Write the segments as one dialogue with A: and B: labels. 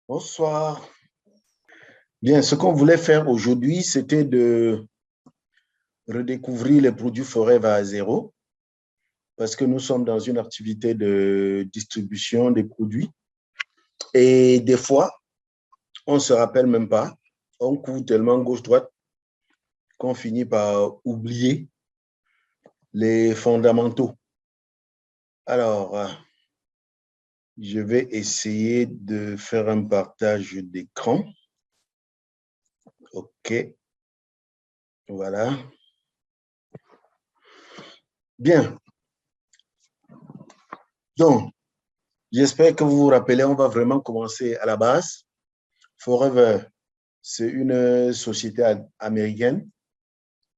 A: Bonsoir. Bien, ce qu'on voulait faire aujourd'hui, c'était de redécouvrir les produits Forever à zéro, parce que nous sommes dans une activité de distribution des produits. Et des fois, on ne se rappelle même pas, on court tellement gauche-droite qu'on finit par oublier les fondamentaux. Alors, je vais essayer de faire un partage d'écran. OK, voilà. Bien, donc, j'espère que vous vous rappelez, on va vraiment commencer à la base. Forever, c'est une société américaine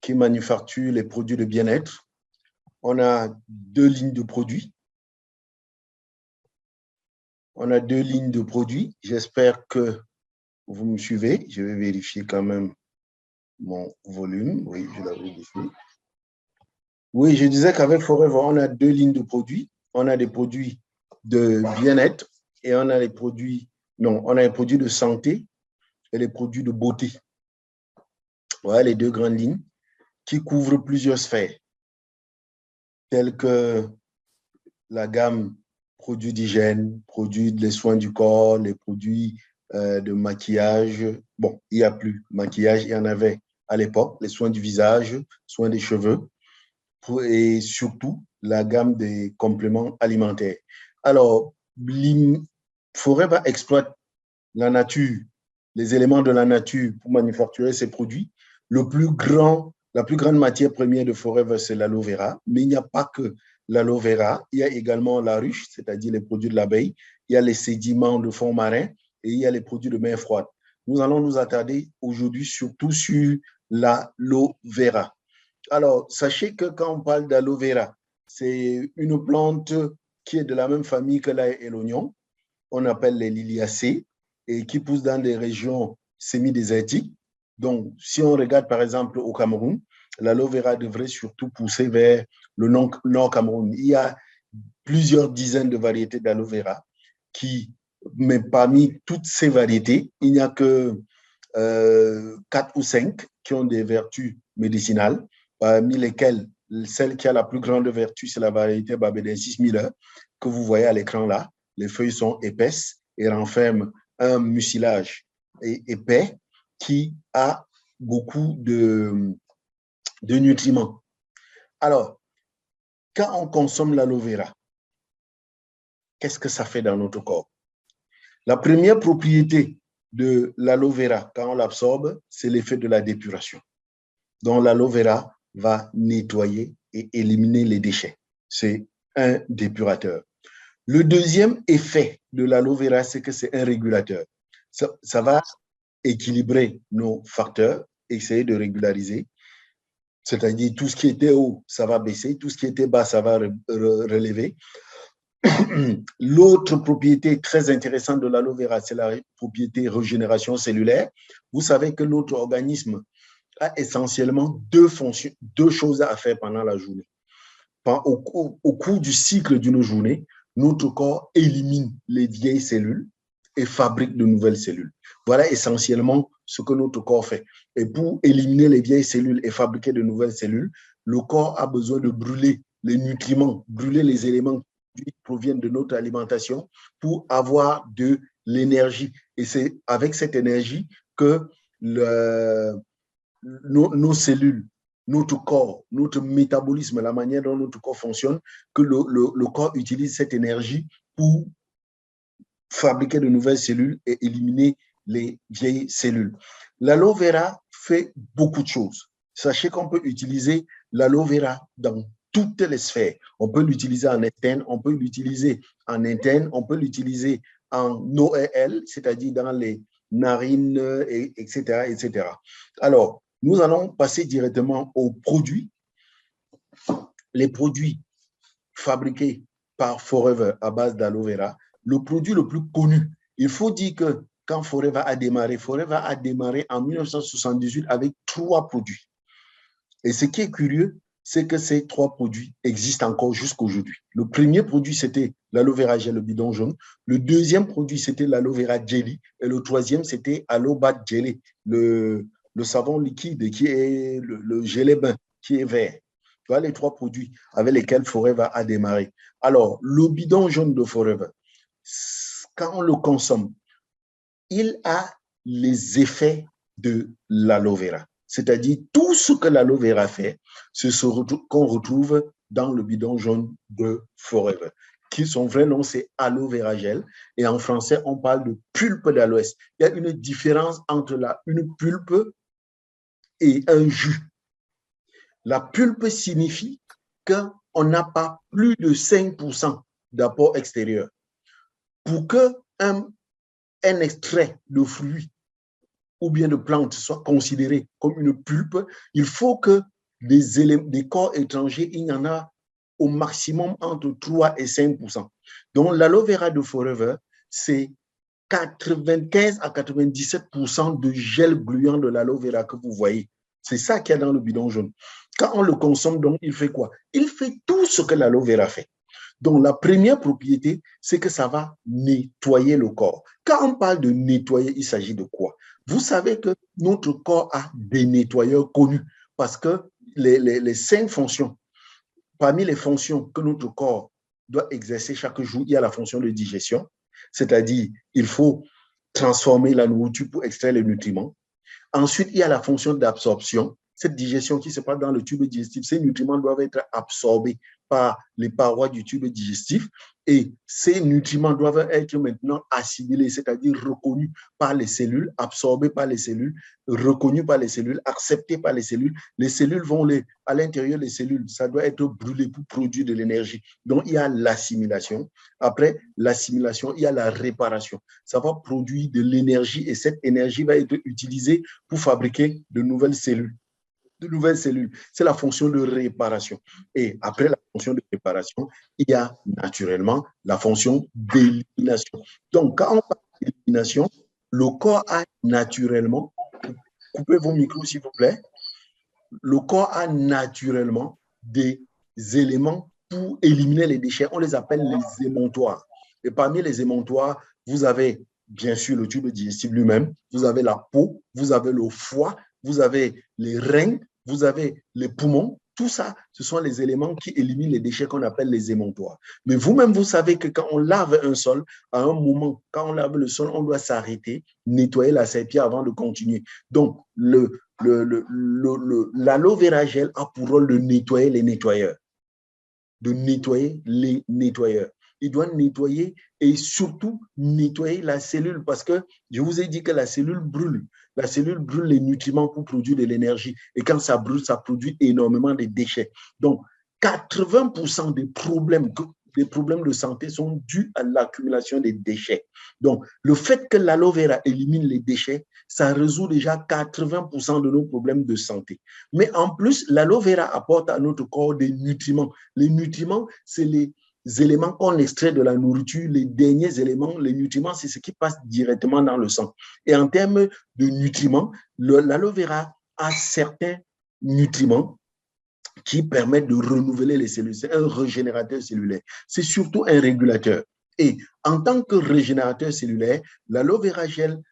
A: qui manufacture les produits de bien-être. On a deux lignes de produits. J'espère que vous me suivez. Je vais vérifier quand même mon volume. Oui, je l'avais vérifié. Oui, je disais qu'avec Forever, on a deux lignes de produits. On a des produits de bien-être et on a les produits, non, on a les produits de santé et les produits de beauté. Voilà les deux grandes lignes qui couvrent plusieurs sphères, telles que la gamme produits d'hygiène, produits des soins du corps, les produits de maquillage. Bon, il n'y a plus maquillage, il y en avait à l'époque, les soins du visage, soins des cheveux, et surtout la gamme des compléments alimentaires. Alors, Forever exploite la nature, les éléments de la nature pour manufacturer ces produits. La plus grande matière première de Forever, c'est l'aloe vera, mais il n'y a pas que l'aloe vera, il y a également la ruche, c'est-à-dire les produits de l'abeille, il y a les sédiments de fond marin et il y a les produits de mer froide. Nous allons nous attarder aujourd'hui surtout sur l'aloe vera. Alors, sachez que quand on parle d'aloe vera, c'est une plante qui est de la même famille que l'ail et l'oignon. On appelle les liliacées et qui poussent dans des régions semi-désertiques. Donc, si on regarde par exemple au Cameroun, l'aloe vera devrait surtout pousser vers le nord Cameroun. Il y a plusieurs dizaines de variétés d'aloe vera mais parmi toutes ces variétés, il n'y a que 4 ou 5 qui ont des vertus médicinales, parmi lesquelles celle qui a la plus grande vertu, c'est la variété Babedensis Miller, que vous voyez à l'écran là. Les feuilles sont épaisses et renferment un mucilage épais qui a beaucoup de nutriments. Alors, quand on consomme l'aloe vera, qu'est-ce que ça fait dans notre corps? La première propriété de l'aloe vera, quand on l'absorbe, c'est l'effet de la dépuration. Donc, l'aloe vera va nettoyer et éliminer les déchets. C'est un dépurateur. Le deuxième effet de l'aloe vera, c'est que c'est un régulateur. Ça va équilibrer nos facteurs, essayer de régulariser. C'est-à-dire, tout ce qui était haut, ça va baisser. Tout ce qui était bas, ça va relever. L'autre propriété très intéressante de l'aloe vera, c'est la propriété régénération cellulaire. Vous savez que notre organisme a essentiellement deux choses à faire pendant la journée. Au cours du cycle d'une journée, notre corps élimine les vieilles cellules et fabrique de nouvelles cellules. Voilà essentiellement ce que notre corps fait. Et pour éliminer les vieilles cellules et fabriquer de nouvelles cellules, le corps a besoin de brûler les nutriments, brûler les éléments qui proviennent de notre alimentation pour avoir de l'énergie. Et c'est avec cette énergie que nos cellules, notre corps, notre métabolisme, la manière dont notre corps fonctionne, que le corps utilise cette énergie pour fabriquer de nouvelles cellules et éliminer les vieilles cellules. L'aloe vera fait beaucoup de choses. Sachez qu'on peut utiliser l'aloe vera dans toutes les sphères. On peut l'utiliser en externe, on peut l'utiliser en interne, on peut l'utiliser en ORL, c'est-à-dire dans les narines, etc., etc. Alors, nous allons passer directement aux produits. Les produits fabriqués par Forever à base d'aloe vera. Le produit le plus connu, il faut dire que quand Forever a démarré en 1978 avec 3 produits. Et ce qui est curieux, c'est que ces trois produits existent encore jusqu'à aujourd'hui. Le premier produit, c'était l'aloe vera gel, le bidon jaune. Le deuxième produit, c'était l'aloe vera jelly. Et le troisième, c'était aloe bat jelly, le savon liquide qui est le gelé bain, qui est vert. Tu vois les trois produits avec lesquels Forever a démarré. Alors, le bidon jaune de Forever, quand on le consomme, il a les effets de l'aloe vera. C'est-à-dire tout ce que l'aloe vera fait, c'est ce qu'on retrouve dans le bidon jaune de Forever, qui son vrai nom, c'est aloe vera gel. Et en français, on parle de pulpe d'aloès. Il y a une différence entre une pulpe et un jus. La pulpe signifie qu'on n'a pas plus de 5% d'apport extérieur. Pour qu'un extrait de fruits ou bien de plantes soit considéré comme une pulpe, il faut que des corps étrangers, il y en a au maximum entre 3 et 5%. Donc, l'aloe vera de Forever, c'est 95 à 97% de gel gluant de l'aloe vera que vous voyez. C'est ça qu'il y a dans le bidon jaune. Quand on le consomme, donc, il fait quoi? Il fait tout ce que l'aloe vera fait. Donc, la première propriété, c'est que ça va nettoyer le corps. Quand on parle de nettoyer, il s'agit de quoi? Vous savez que notre corps a des nettoyeurs connus parce que les 5 fonctions, parmi les fonctions que notre corps doit exercer chaque jour, il y a la fonction de digestion, c'est-à-dire il faut transformer la nourriture pour extraire les nutriments. Ensuite, il y a la fonction d'absorption, cette digestion qui se passe dans le tube digestif. Ces nutriments doivent être absorbés par les parois du tube digestif et ces nutriments doivent être maintenant assimilés, c'est-à-dire reconnus par les cellules, absorbés par les cellules, reconnus par les cellules, acceptés par les cellules. Les cellules vont à l'intérieur des cellules, ça doit être brûlé pour produire de l'énergie. Donc, il y a l'assimilation. Après l'assimilation, il y a la réparation. Ça va produire de l'énergie et cette énergie va être utilisée pour fabriquer de nouvelles cellules. C'est la fonction de réparation. Et après la fonction de réparation, il y a naturellement la fonction d'élimination. Donc, quand on parle d'élimination, le corps a naturellement, coupez vos micros s'il vous plaît, le corps a naturellement des éléments pour éliminer les déchets. On les appelle les émontoires. Et parmi les émontoires, vous avez bien sûr le tube digestif lui-même, vous avez la peau, vous avez le foie, vous avez les reins, vous avez les poumons. Tout ça, ce sont les éléments qui éliminent les déchets qu'on appelle les émontoires. Mais vous-même, vous savez que quand on lave un sol, à un moment, quand on lave le sol, on doit s'arrêter, nettoyer la serpillière avant de continuer. Donc, l'aloe vera gel a pour rôle de nettoyer les nettoyeurs. Il doit nettoyer et surtout nettoyer la cellule parce que je vous ai dit que la cellule brûle. La cellule brûle les nutriments pour produire de l'énergie. Et quand ça brûle, ça produit énormément de déchets. Donc, 80% des problèmes de santé sont dus à l'accumulation des déchets. Donc, le fait que l'aloe vera élimine les déchets, ça résout déjà 80% de nos problèmes de santé. Mais en plus, l'aloe vera apporte à notre corps des nutriments. Les nutriments, c'est les éléments qu'on extrait de la nourriture, les derniers éléments, les nutriments, c'est ce qui passe directement dans le sang. Et en termes de nutriments, l'aloe vera a certains nutriments qui permettent de renouveler les cellules. C'est un régénérateur cellulaire. C'est surtout un régulateur. Et en tant que régénérateur cellulaire, l'aloe vera gel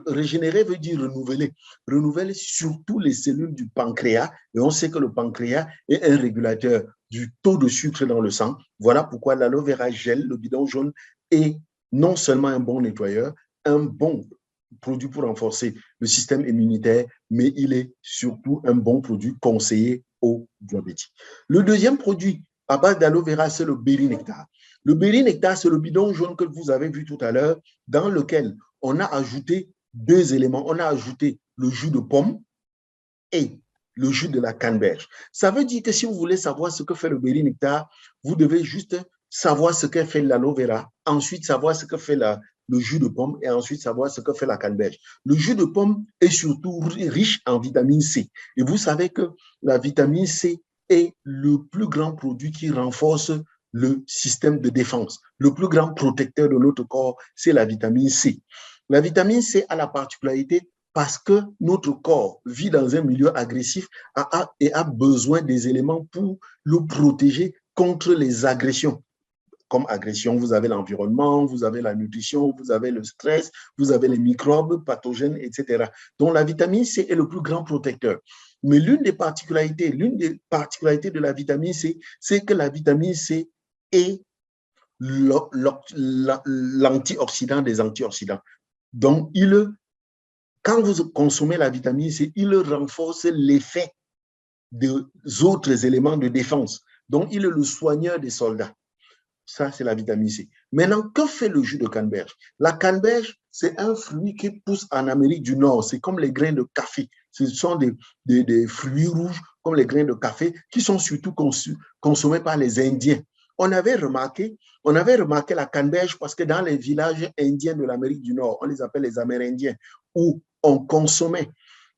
A: régénérer veut dire renouveler. Renouveler surtout les cellules du pancréas. Et on sait que le pancréas est un régulateur du taux de sucre dans le sang. Voilà pourquoi l'aloe vera gel, le bidon jaune, est non seulement un bon nettoyeur, un bon produit pour renforcer le système immunitaire, mais il est surtout un bon produit conseillé aux diabétiques. Le deuxième produit à base d'aloe vera, c'est le berry nectar. Le berry nectar, c'est le bidon jaune que vous avez vu tout à l'heure, dans lequel on a ajouté 2 éléments. On a ajouté le jus de pomme et le jus de la canneberge. Ça veut dire que si vous voulez savoir ce que fait le berry nectar, vous devez juste savoir ce que fait l'aloe vera, ensuite savoir ce que fait le jus de pomme et ensuite savoir ce que fait la canneberge. Le jus de pomme est surtout riche en vitamine C. Et vous savez que la vitamine C est le plus grand produit qui renforce le système de défense. Le plus grand protecteur de notre corps, c'est la vitamine C. La vitamine C a la particularité parce que notre corps vit dans un milieu agressif et a besoin des éléments pour le protéger contre les agressions. Comme agression, vous avez l'environnement, vous avez la nutrition, vous avez le stress, vous avez les microbes pathogènes, etc. Donc, la vitamine C est le plus grand protecteur. Mais l'une des particularités de la vitamine C, c'est que la vitamine C est l'antioxydant des antioxydants. Donc, quand vous consommez la vitamine C, il renforce l'effet des autres éléments de défense. Donc, il est le soigneur des soldats. Ça, c'est la vitamine C. Maintenant, que fait le jus de canneberge? La canneberge, c'est un fruit qui pousse en Amérique du Nord. C'est comme les grains de café. Ce sont des fruits rouges comme les grains de café qui sont surtout consommés par les Indiens. On avait remarqué la canneberge parce que dans les villages indiens de l'Amérique du Nord, on les appelle les Amérindiens, où on consommait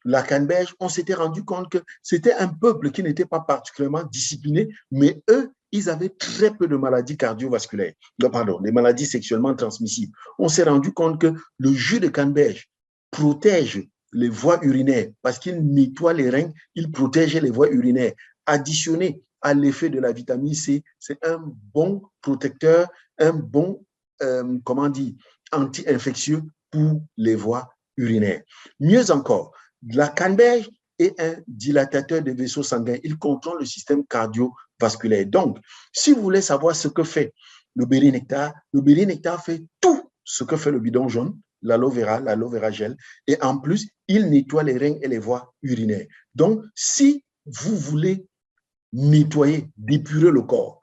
A: la canneberge, on s'était rendu compte que c'était un peuple qui n'était pas particulièrement discipliné, mais eux, ils avaient très peu de maladies cardiovasculaires, des maladies sexuellement transmissibles. On s'est rendu compte que le jus de canneberge protège les voies urinaires parce qu'il nettoie les reins, il protège les voies urinaires. Additionné à l'effet de la vitamine C, c'est un bon protecteur, un bon, anti-infectieux pour les voies urinaires. Mieux encore, la canneberge est un dilatateur des vaisseaux sanguins. Il contrôle le système cardiovasculaire. Donc, si vous voulez savoir ce que fait le béri-nectar fait tout ce que fait le bidon jaune, l'aloe vera gel, et en plus, il nettoie les reins et les voies urinaires. Donc, si vous voulez nettoyer, d'épurer le corps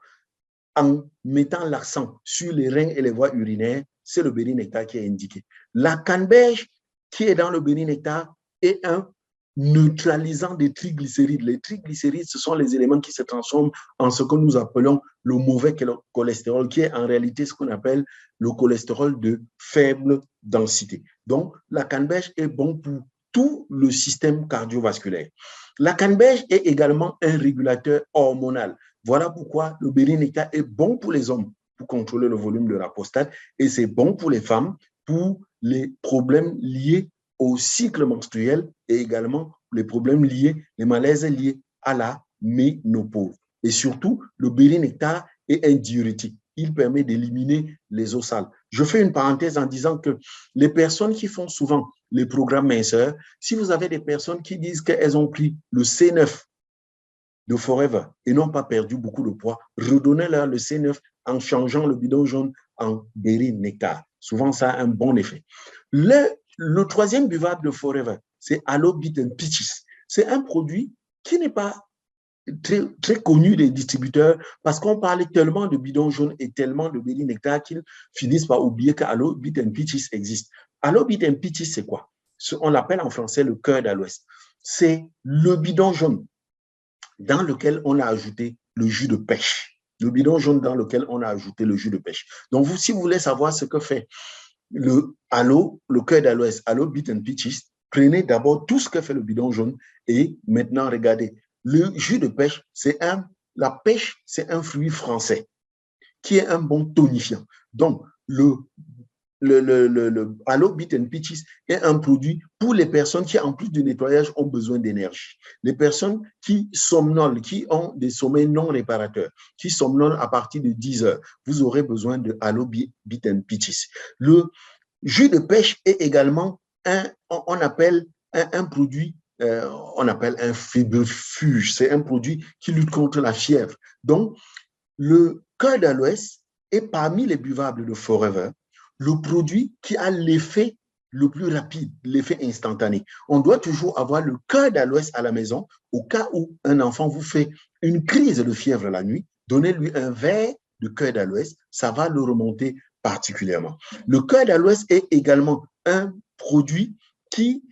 A: en mettant l'accent sur les reins et les voies urinaires, c'est le béri-nectar qui est indiqué. La canneberge qui est dans le béri-nectar est un neutralisant des triglycérides. Les triglycérides, ce sont les éléments qui se transforment en ce que nous appelons le mauvais cholestérol, qui est en réalité ce qu'on appelle le cholestérol de faible densité. Donc, la canneberge est bon pour tout le système cardiovasculaire. La canneberge est également un régulateur hormonal. Voilà pourquoi le béri-nectar est bon pour les hommes pour contrôler le volume de la prostate et c'est bon pour les femmes pour les problèmes liés au cycle menstruel et également les problèmes liés, les malaises liés à la ménopause. Et surtout, le béri-nectar est un diurétique. Il permet d'éliminer les eaux sales. Je fais une parenthèse en disant que les personnes qui font souvent les programmes minceurs, si vous avez des personnes qui disent qu'elles ont pris le C9 de Forever et n'ont pas perdu beaucoup de poids, redonnez-leur le C9 en changeant le bidon jaune en béri-nectar. Souvent, ça a un bon effet. Le troisième buvable de Forever, c'est Aloe Beet and Peaches. C'est un produit qui n'est pas très connu des distributeurs parce qu'on parle tellement de bidon jaune et tellement de béri-nectar qu'ils finissent par oublier qu'Aloe Beet and Peaches existe. Aloe Beet and Peaches, c'est quoi? On l'appelle en français le cœur d'Aloès. C'est le bidon jaune dans lequel on a ajouté le jus de pêche. Le bidon jaune dans lequel on a ajouté le jus de pêche. Donc, si vous voulez savoir ce que fait le cœur d'Aloès, Aloe Beet and Peaches, prenez d'abord tout ce que fait le bidon jaune et maintenant, regardez. Le jus de pêche, la pêche, c'est un fruit français qui est un bon tonifiant. Donc, le Aloe Beet and Peaches est un produit pour les personnes qui, en plus du nettoyage, ont besoin d'énergie. Les personnes qui somnolent, qui ont des sommeils non réparateurs, qui somnolent à partir de 10 heures, vous aurez besoin de Aloe Beet and Peaches. Le jus de pêche est également on appelle un produit, on appelle un fébrifuge. C'est un produit qui lutte contre la fièvre. Donc, le cœur d'Aloès est parmi les buvables de Forever le produit qui a l'effet le plus rapide, l'effet instantané. On doit toujours avoir le cœur d'Aloès à la maison au cas où un enfant vous fait une crise de fièvre la nuit. Donnez-lui un verre de cœur d'Aloès, ça va le remonter particulièrement. Le cœur d'Aloès est également un produit qui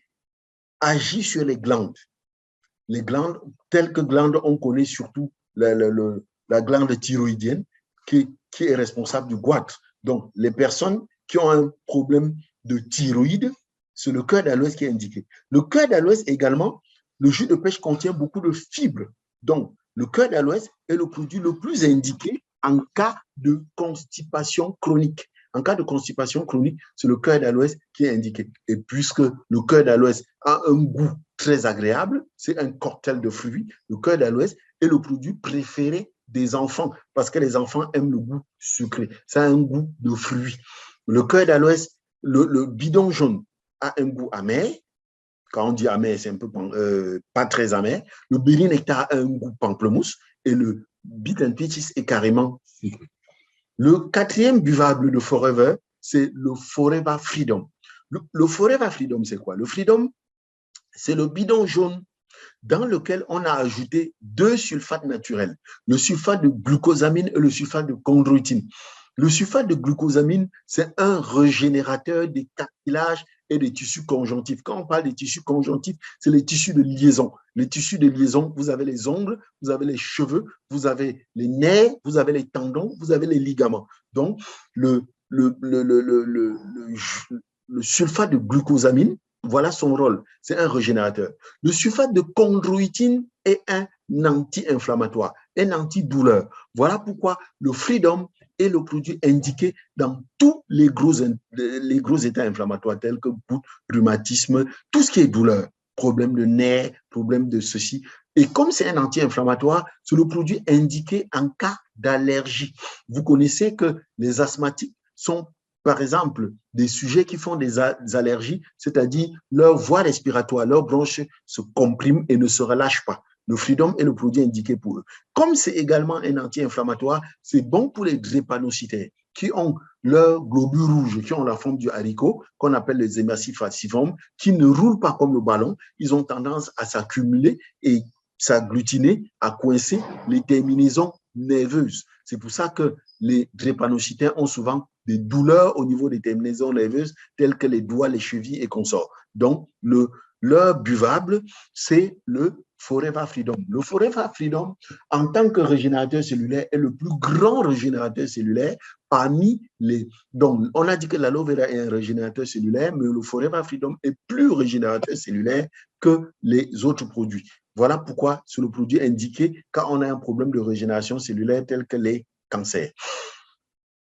A: agit sur les glandes. Les glandes, telles que glandes, on connaît surtout la glande thyroïdienne qui est responsable du goitre. Donc, les personnes qui ont un problème de thyroïde, c'est le cœur d'Aloès qui est indiqué. Le cœur d'Aloès également, le jus de pêche contient beaucoup de fibres. Donc, le cœur d'Aloès est le produit le plus indiqué en cas de constipation chronique. En cas de constipation chronique, c'est le cœur d'Aloès qui est indiqué. Et puisque le cœur d'Aloès a un goût très agréable. C'est un cocktail de fruits. Le cœur d'aloès est le produit préféré des enfants parce que les enfants aiment le goût sucré. Ça a un goût de fruits. Le cœur d'aloès, le bidon jaune a un goût amer. Quand on dit amer, c'est un peu pas très amer. Le berry nectar a un goût pamplemousse et le beet and peaches est carrément sucré. Le quatrième buvable de Forever, c'est le Forever Freedom. Le Forever Freedom, c'est quoi? Le Freedom, c'est le bidon jaune dans lequel on a ajouté 2 sulfates naturels, le sulfate de glucosamine et le sulfate de chondroïtine. Le sulfate de glucosamine, c'est un régénérateur des cartilages et des tissus conjonctifs. Quand on parle des tissus conjonctifs, c'est les tissus de liaison. Les tissus de liaison, vous avez les ongles, vous avez les cheveux, vous avez les nerfs, vous avez les tendons, vous avez les ligaments. Donc, le sulfate de glucosamine, voilà son rôle, c'est un régénérateur. Le sulfate de chondroïtine est un anti-inflammatoire, un antidouleur. Voilà pourquoi le Freedom est le produit indiqué dans tous les gros états inflammatoires tels que goutte, rhumatisme, tout ce qui est douleur, problème de nerfs, problème de ceci. Et comme c'est un anti-inflammatoire, c'est le produit indiqué en cas d'allergie. Vous connaissez que les asthmatiques sont, par exemple, des sujets qui font des allergies, c'est-à-dire leur voie respiratoire, leurs bronches se compriment et ne se relâchent pas. Le Freedom est le produit indiqué pour eux. Comme c'est également un anti-inflammatoire, c'est bon pour les drépanocytaires qui ont leurs globules rouges, qui ont la forme du haricot, qu'on appelle les hématies falciformes, qui ne roulent pas comme le ballon. Ils ont tendance à s'accumuler et s'agglutiner, à coincer les terminaisons nerveuses. C'est pour ça que les drépanocytaires ont souvent des douleurs au niveau des terminaisons nerveuses, telles que les doigts, les chevilles et consorts. Donc, leur buvable, c'est le Forever Freedom. Le Forever Freedom, en tant que régénérateur cellulaire, est le plus grand régénérateur cellulaire parmi les... Donc, on a dit que l'aloe vera est un régénérateur cellulaire, mais le Forever Freedom est plus régénérateur cellulaire que les autres produits. Voilà pourquoi c'est le produit indiqué quand on a un problème de régénération cellulaire tel que les cancers.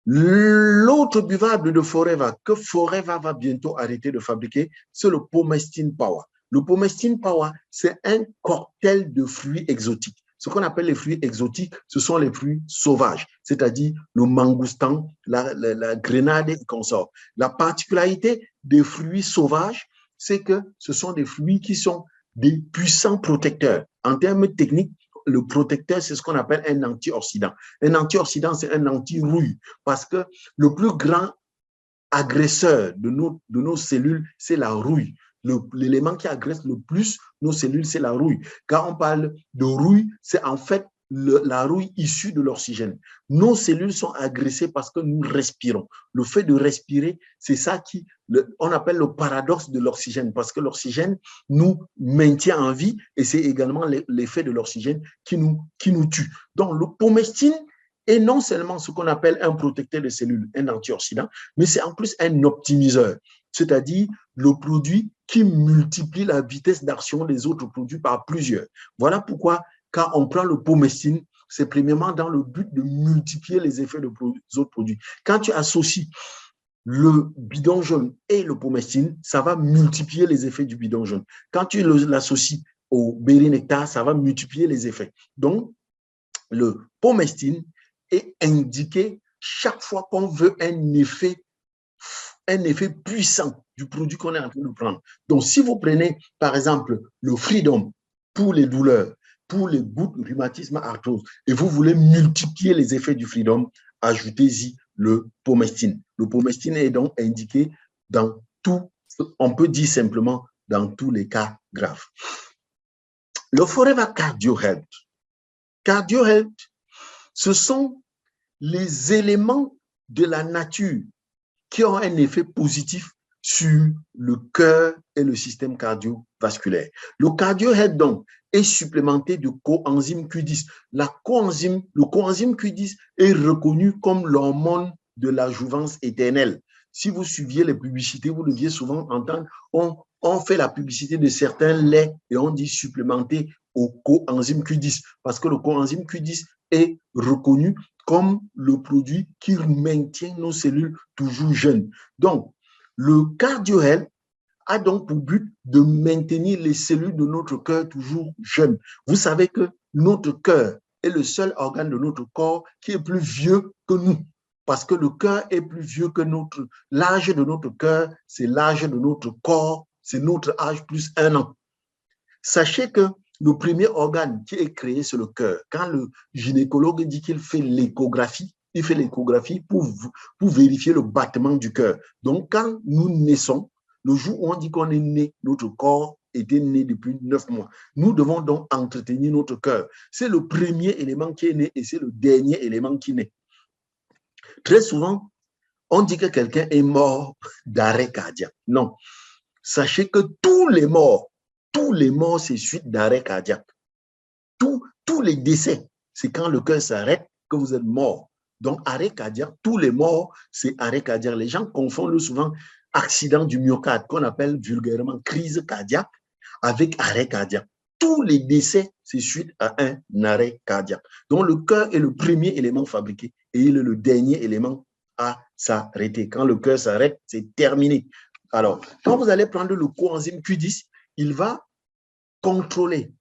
A: L'autre buvable de Forever, que Forever va bientôt arrêter de fabriquer, c'est le Pomestine Power. Le Pomestine Power, c'est un cocktail de fruits exotiques. Ce qu'on appelle les fruits exotiques, ce sont les fruits sauvages, c'est-à-dire le mangoustan, la grenade et consorts. La particularité des fruits sauvages, c'est que ce sont des fruits qui sont des puissants protecteurs. En termes techniques, le protecteur, c'est ce qu'on appelle un antioxydant. Un antioxydant, c'est un anti-rouille parce que le plus grand agresseur de nos cellules, c'est la rouille. L'élément qui agresse le plus nos cellules, c'est la rouille. Quand on parle de rouille, c'est en fait la rouille issue de l'oxygène. Nos cellules sont agressées parce que nous respirons. Le fait de respirer, c'est ça on appelle le paradoxe de l'oxygène, parce que l'oxygène nous maintient en vie et c'est également l'effet de l'oxygène qui nous tue. Donc, le Pomestine est non seulement ce qu'on appelle un protecteur de cellules, un antioxydant, mais c'est en plus un optimiseur, c'est-à-dire le produit qui multiplie la vitesse d'action des autres produits par plusieurs. Voilà pourquoi quand on prend le Pomestine, c'est premièrement dans le but de multiplier les effets des autres produits. Quand tu associes le bidon jaune et le Pomestine, ça va multiplier les effets du bidon jaune. Quand tu l'associes au berry nectar, ça va multiplier les effets. Donc, le Pomestine est indiqué chaque fois qu'on veut un effet puissant du produit qu'on est en train de prendre. Donc, si vous prenez, par exemple, le Freedom pour les douleurs, pour les gouttes, rhumatisme, arthrose, et vous voulez multiplier les effets du Freedom, ajoutez-y le Pomestine. Le Pomestine est donc indiqué dans tout, on peut dire simplement dans tous les cas graves. Le Forever Cardio Health. Cardio Health, ce sont les éléments de la nature qui ont un effet positif sur le cœur et le système cardiovasculaire. Le cardio-health, donc, est supplémenté de coenzyme Q10. Le coenzyme Q10 est reconnu comme l'hormone de la jouvence éternelle. Si vous suiviez les publicités, vous deviez souvent entendre, on fait la publicité de certains laits et on dit supplémenté au coenzyme Q10 parce que le coenzyme Q10 est reconnu comme le produit qui maintient nos cellules toujours jeunes. Donc, le cardio-health a donc pour but de maintenir les cellules de notre cœur toujours jeunes. Vous savez que notre cœur est le seul organe de notre corps qui est plus vieux que nous. Parce que le cœur est plus vieux que l'âge de notre cœur, c'est l'âge de notre corps, c'est notre âge plus 1 an. Sachez que le premier organe qui est créé, c'est le cœur. Quand le gynécologue dit qu'il fait l'échographie, il fait l'échographie pour vérifier le battement du cœur. Donc, quand nous naissons, le jour où on dit qu'on est né, notre corps était né depuis 9 mois. Nous devons donc entretenir notre cœur. C'est le premier élément qui est né et c'est le dernier élément qui naît. Très souvent, on dit que quelqu'un est mort d'arrêt cardiaque. Non. Sachez que tous les morts, c'est suite d'arrêt cardiaque. Tous les décès, c'est quand le cœur s'arrête que vous êtes mort. Donc, arrêt cardiaque, tous les morts, c'est arrêt cardiaque. Les gens confondent souvent accident du myocarde, qu'on appelle vulgairement crise cardiaque, avec arrêt cardiaque. Tous les décès, c'est suite à un arrêt cardiaque. Donc, le cœur est le premier élément fabriqué et il est le dernier élément à s'arrêter. Quand le cœur s'arrête, c'est terminé. Alors, quand vous allez prendre le coenzyme Q10, il va contrôler.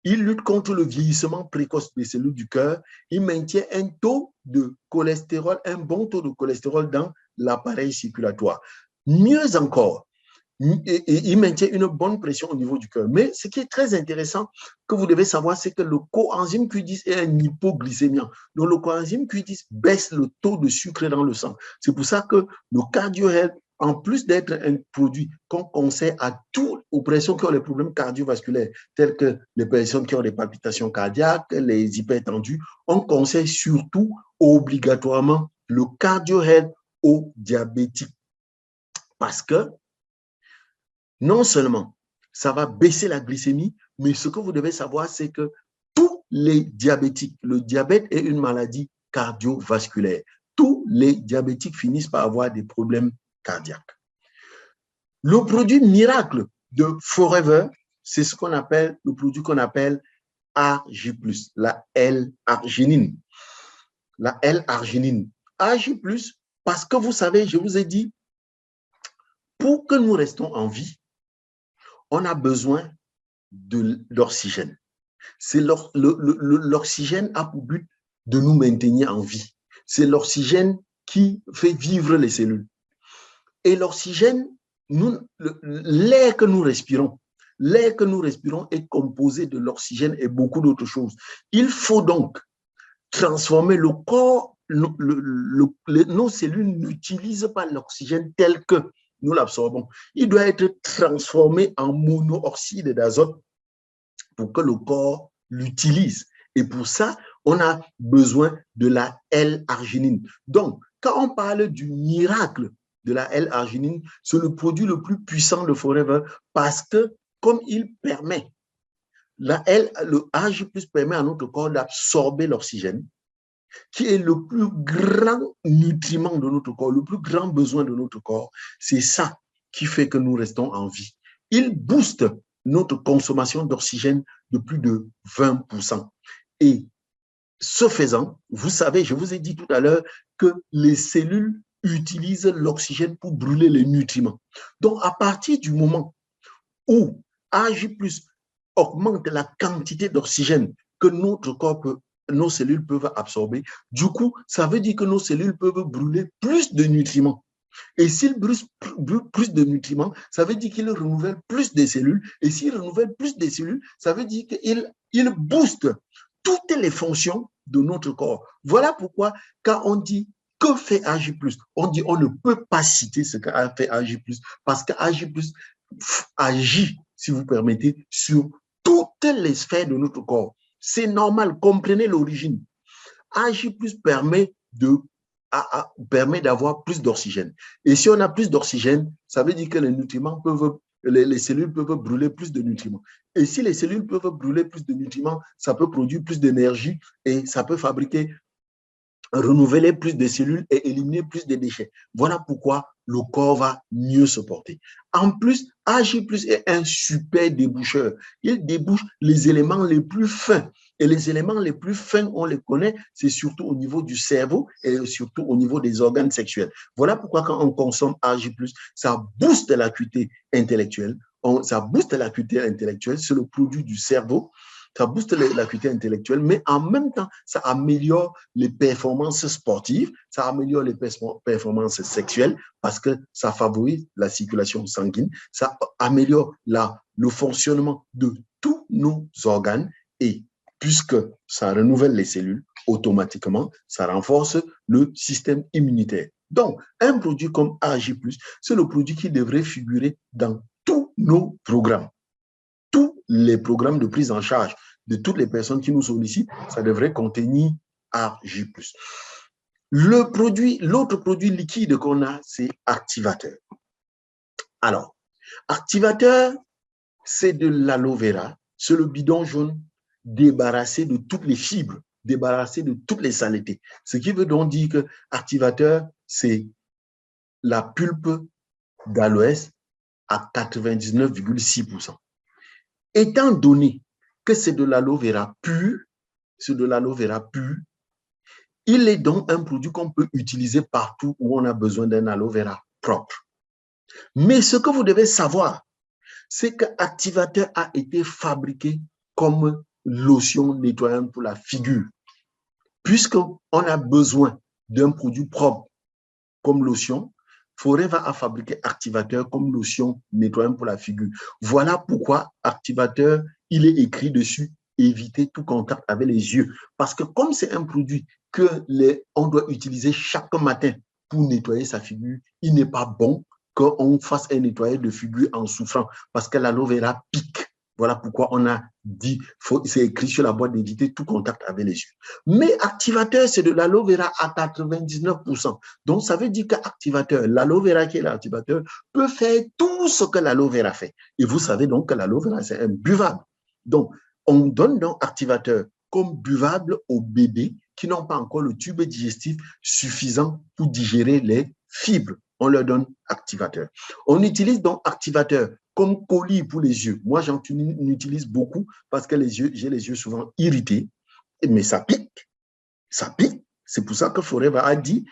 A: Il lutte contre le vieillissement précoce des cellules du cœur. Il maintient un taux de cholestérol, un bon taux de cholestérol dans l'appareil circulatoire. Mieux encore, il maintient une bonne pression au niveau du cœur. Mais ce qui est très intéressant que vous devez savoir, c'est que le coenzyme Q10 est un hypoglycémiant. Donc, le coenzyme Q10 baisse le taux de sucre dans le sang. C'est pour ça que le CardioHealth, en plus d'être un produit qu'on conseille à toutes les personnes qui ont des problèmes cardiovasculaires, tels que les personnes qui ont des palpitations cardiaques, les hypertendus, on conseille surtout obligatoirement le CardioHealth aux diabétiques. Parce que non seulement ça va baisser la glycémie, mais ce que vous devez savoir, c'est que tous les diabétiques, le diabète est une maladie cardiovasculaire. Tous les diabétiques finissent par avoir des problèmes cardiaque. Le produit miracle de Forever, c'est ce qu'on appelle, le produit qu'on appelle AJ+, la L-arginine. La L-arginine. AJ+, parce que vous savez, je vous ai dit, pour que nous restons en vie, on a besoin de l'oxygène. L'oxygène a pour but de nous maintenir en vie. C'est l'oxygène qui fait vivre les cellules. Et l'oxygène, l'air que nous respirons est composé de l'oxygène et beaucoup d'autres choses. Il faut donc transformer le corps, nos cellules n'utilisent pas l'oxygène tel que nous l'absorbons. Il doit être transformé en monooxyde d'azote pour que le corps l'utilise. Et pour ça, on a besoin de la L-arginine. Donc, quand on parle du miracle de la L-arginine, c'est le produit le plus puissant de Forever parce que comme il permet, le AJ+ permet à notre corps d'absorber l'oxygène, qui est le plus grand nutriment de notre corps, le plus grand besoin de notre corps. C'est ça qui fait que nous restons en vie. Il booste notre consommation d'oxygène de plus de 20%. Et ce faisant, vous savez, je vous ai dit tout à l'heure que les cellules utilisent l'oxygène pour brûler les nutriments. Donc, à partir du moment où AJ+ augmente la quantité d'oxygène que notre corps nos cellules peuvent absorber, du coup, ça veut dire que nos cellules peuvent brûler plus de nutriments. Et s'ils brûlent plus de nutriments, ça veut dire qu'ils renouvellent plus de cellules. Et s'ils renouvellent plus de cellules, ça veut dire qu'ils boostent toutes les fonctions de notre corps. Voilà pourquoi, quand on dit que fait AJ+, on dit on ne peut pas citer ce qu'a fait AJ+, parce que AJ+ agit, si vous permettez, sur toutes les sphères de notre corps. C'est normal, comprenez l'origine. AJ+ permet d'avoir plus d'oxygène. Et si on a plus d'oxygène, ça veut dire que les cellules peuvent brûler plus de nutriments. Et si les cellules peuvent brûler plus de nutriments, ça peut produire plus d'énergie et ça peut renouveler plus de cellules et éliminer plus de déchets. Voilà pourquoi le corps va mieux se porter. En plus, AG+ est un super déboucheur. Il débouche les éléments les plus fins. Et les éléments les plus fins, on les connaît, c'est surtout au niveau du cerveau et surtout au niveau des organes sexuels. Voilà pourquoi quand on consomme AG+, ça booste l'acuité intellectuelle. Ça booste l'acuité intellectuelle, c'est le produit du cerveau. Ça booste l'acuité intellectuelle, mais en même temps, ça améliore les performances sportives, ça améliore les performances sexuelles parce que ça favorise la circulation sanguine, ça améliore le fonctionnement de tous nos organes et puisque ça renouvelle les cellules, automatiquement, ça renforce le système immunitaire. Donc, un produit comme AG+, c'est le produit qui devrait figurer dans tous nos programmes. Tous les programmes de prise en charge de toutes les personnes qui nous sollicitent, ça devrait contenir AG+. L'autre produit liquide qu'on a, c'est activateur. Alors, activateur, c'est de l'aloe vera, c'est le bidon jaune débarrassé de toutes les fibres, débarrassé de toutes les saletés. Ce qui veut donc dire que activateur, c'est la pulpe d'aloès à 99,6%. Étant donné que c'est de l'aloe vera pur, il est donc un produit qu'on peut utiliser partout où on a besoin d'un aloe vera propre. Mais ce que vous devez savoir, c'est que activateur a été fabriqué comme lotion nettoyante pour la figure. Puisqu'on a besoin d'un produit propre comme lotion, Forever a fabriqué activateur comme lotion nettoyante pour la figure. Voilà pourquoi activateur, il est écrit dessus, éviter tout contact avec les yeux. Parce que comme c'est un produit qu'on doit utiliser chaque matin pour nettoyer sa figure, il n'est pas bon qu'on fasse un nettoyage de figure en souffrant parce que l'aloe vera pique. Voilà pourquoi on a dit, c'est écrit sur la boîte d'éviter tout contact avec les yeux. Mais activateur, c'est de l'aloe vera à 99%. Donc, ça veut dire qu'activateur, l'aloe vera qui est l'activateur, peut faire tout ce que l'aloe vera fait. Et vous savez donc que l'aloe vera, c'est un buvable. Donc, on donne donc activateur comme buvable aux bébés qui n'ont pas encore le tube digestif suffisant pour digérer les fibres. On leur donne activateur. On utilise donc activateur comme colis pour les yeux. Moi, j'en utilise beaucoup parce que j'ai les yeux souvent irrités, mais ça pique. Ça pique. C'est pour ça que Forever a dit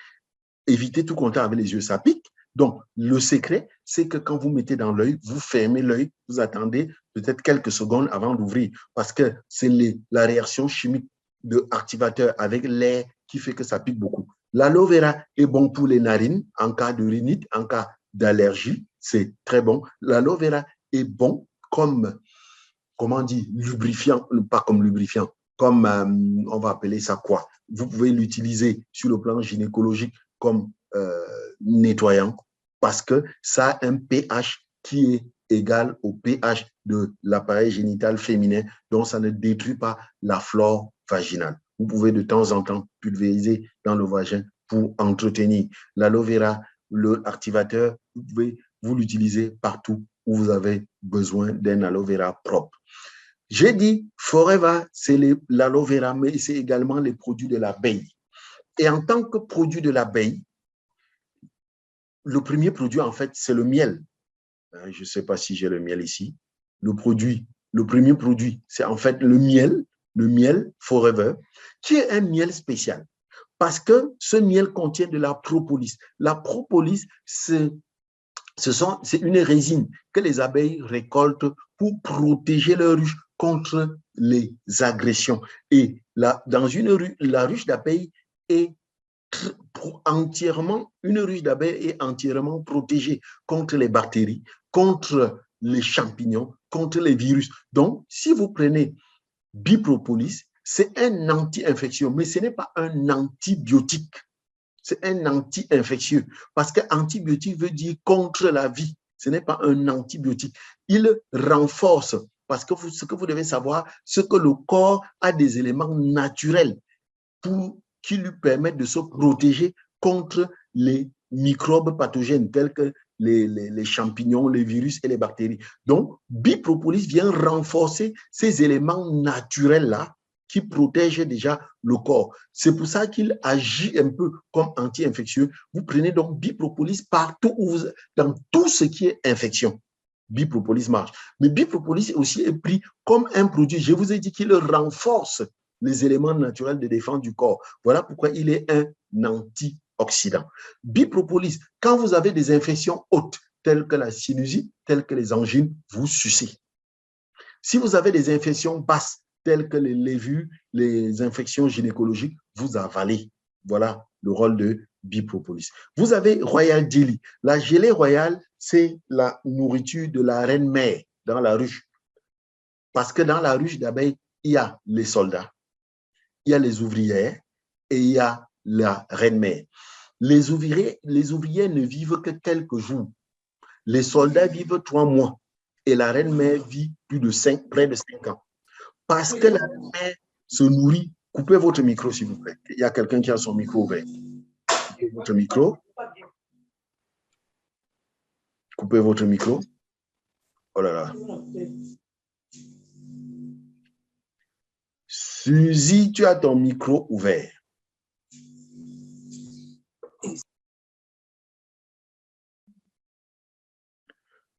A: évitez tout contact avec les yeux, ça pique. Donc, le secret, c'est que quand vous mettez dans l'œil, vous fermez l'œil, vous attendez peut-être quelques secondes avant d'ouvrir parce que c'est la réaction chimique de activateur avec l'air qui fait que ça pique beaucoup. L'aloe vera est bon pour les narines en cas de rhinite, en cas d'allergie, c'est très bon. L'aloe vera est bon comme, comment dire, lubrifiant, pas comme lubrifiant, comme, on va appeler ça quoi? Vous pouvez l'utiliser sur le plan gynécologique comme nettoyant parce que ça a un pH qui est égal au pH de l'appareil génital féminin, donc ça ne détruit pas la flore vaginale. Vous pouvez de temps en temps pulvériser dans le vagin pour entretenir. L'aloe vera, l'activateur, vous pouvez vous l'utiliser partout où vous avez besoin d'un aloe vera propre. J'ai dit Forever, c'est l'aloe vera, mais c'est également les produits de l'abeille. Et en tant que produit de l'abeille, le premier produit, en fait, c'est le miel. Je ne sais pas si j'ai le miel ici. Le premier produit, c'est en fait le miel Forever, qui est un miel spécial. Parce que ce miel contient de la propolis. La propolis, c'est une résine que les abeilles récoltent pour protéger leur ruche contre les agressions. Et dans la ruche d'abeilles est une ruche d'abeilles est entièrement protégée contre les bactéries, contre les champignons, contre les virus. Donc, si vous prenez Bipropolis, c'est un anti-infectieux, mais ce n'est pas un antibiotique. C'est un anti-infectieux. Parce que antibiotique veut dire contre la vie. Ce n'est pas un antibiotique. Il renforce. Parce que ce que vous devez savoir, c'est que le corps a des éléments naturels qui lui permettent de se protéger contre les microbes pathogènes tels que les champignons, les virus et les bactéries. Donc, Bipropolis vient renforcer ces éléments naturels-là qui protège déjà le corps. C'est pour ça qu'il agit un peu comme anti-infectieux. Vous prenez donc Bipropolis partout où vous, dans tout ce qui est infection. Bipropolis marche. Mais Bipropolis aussi est pris comme un produit. Je vous ai dit qu'il renforce les éléments naturels de défense du corps. Voilà pourquoi il est un antioxydant. Bipropolis, quand vous avez des infections hautes, telles que la sinusite, telles que les angines, vous sucez. Si vous avez des infections basses, telles que les lévures, les infections gynécologiques, vous avalez. Voilà le rôle de Bipropolis. Vous avez Royal Jelly. La gelée royale, c'est la nourriture de la reine mère dans la ruche. Parce que dans la ruche d'abeilles, il y a les soldats, il y a les ouvrières et il y a la reine mère. Les ouvriers ne vivent que quelques jours. Les soldats vivent 3 mois et la reine mère vit près de 5 ans. Parce que la reine mère se nourrit. Coupez votre micro, s'il vous plaît. Il y a quelqu'un qui a son micro ouvert. Coupez votre micro. Coupez votre micro. Oh là là. Suzy, tu as ton micro ouvert.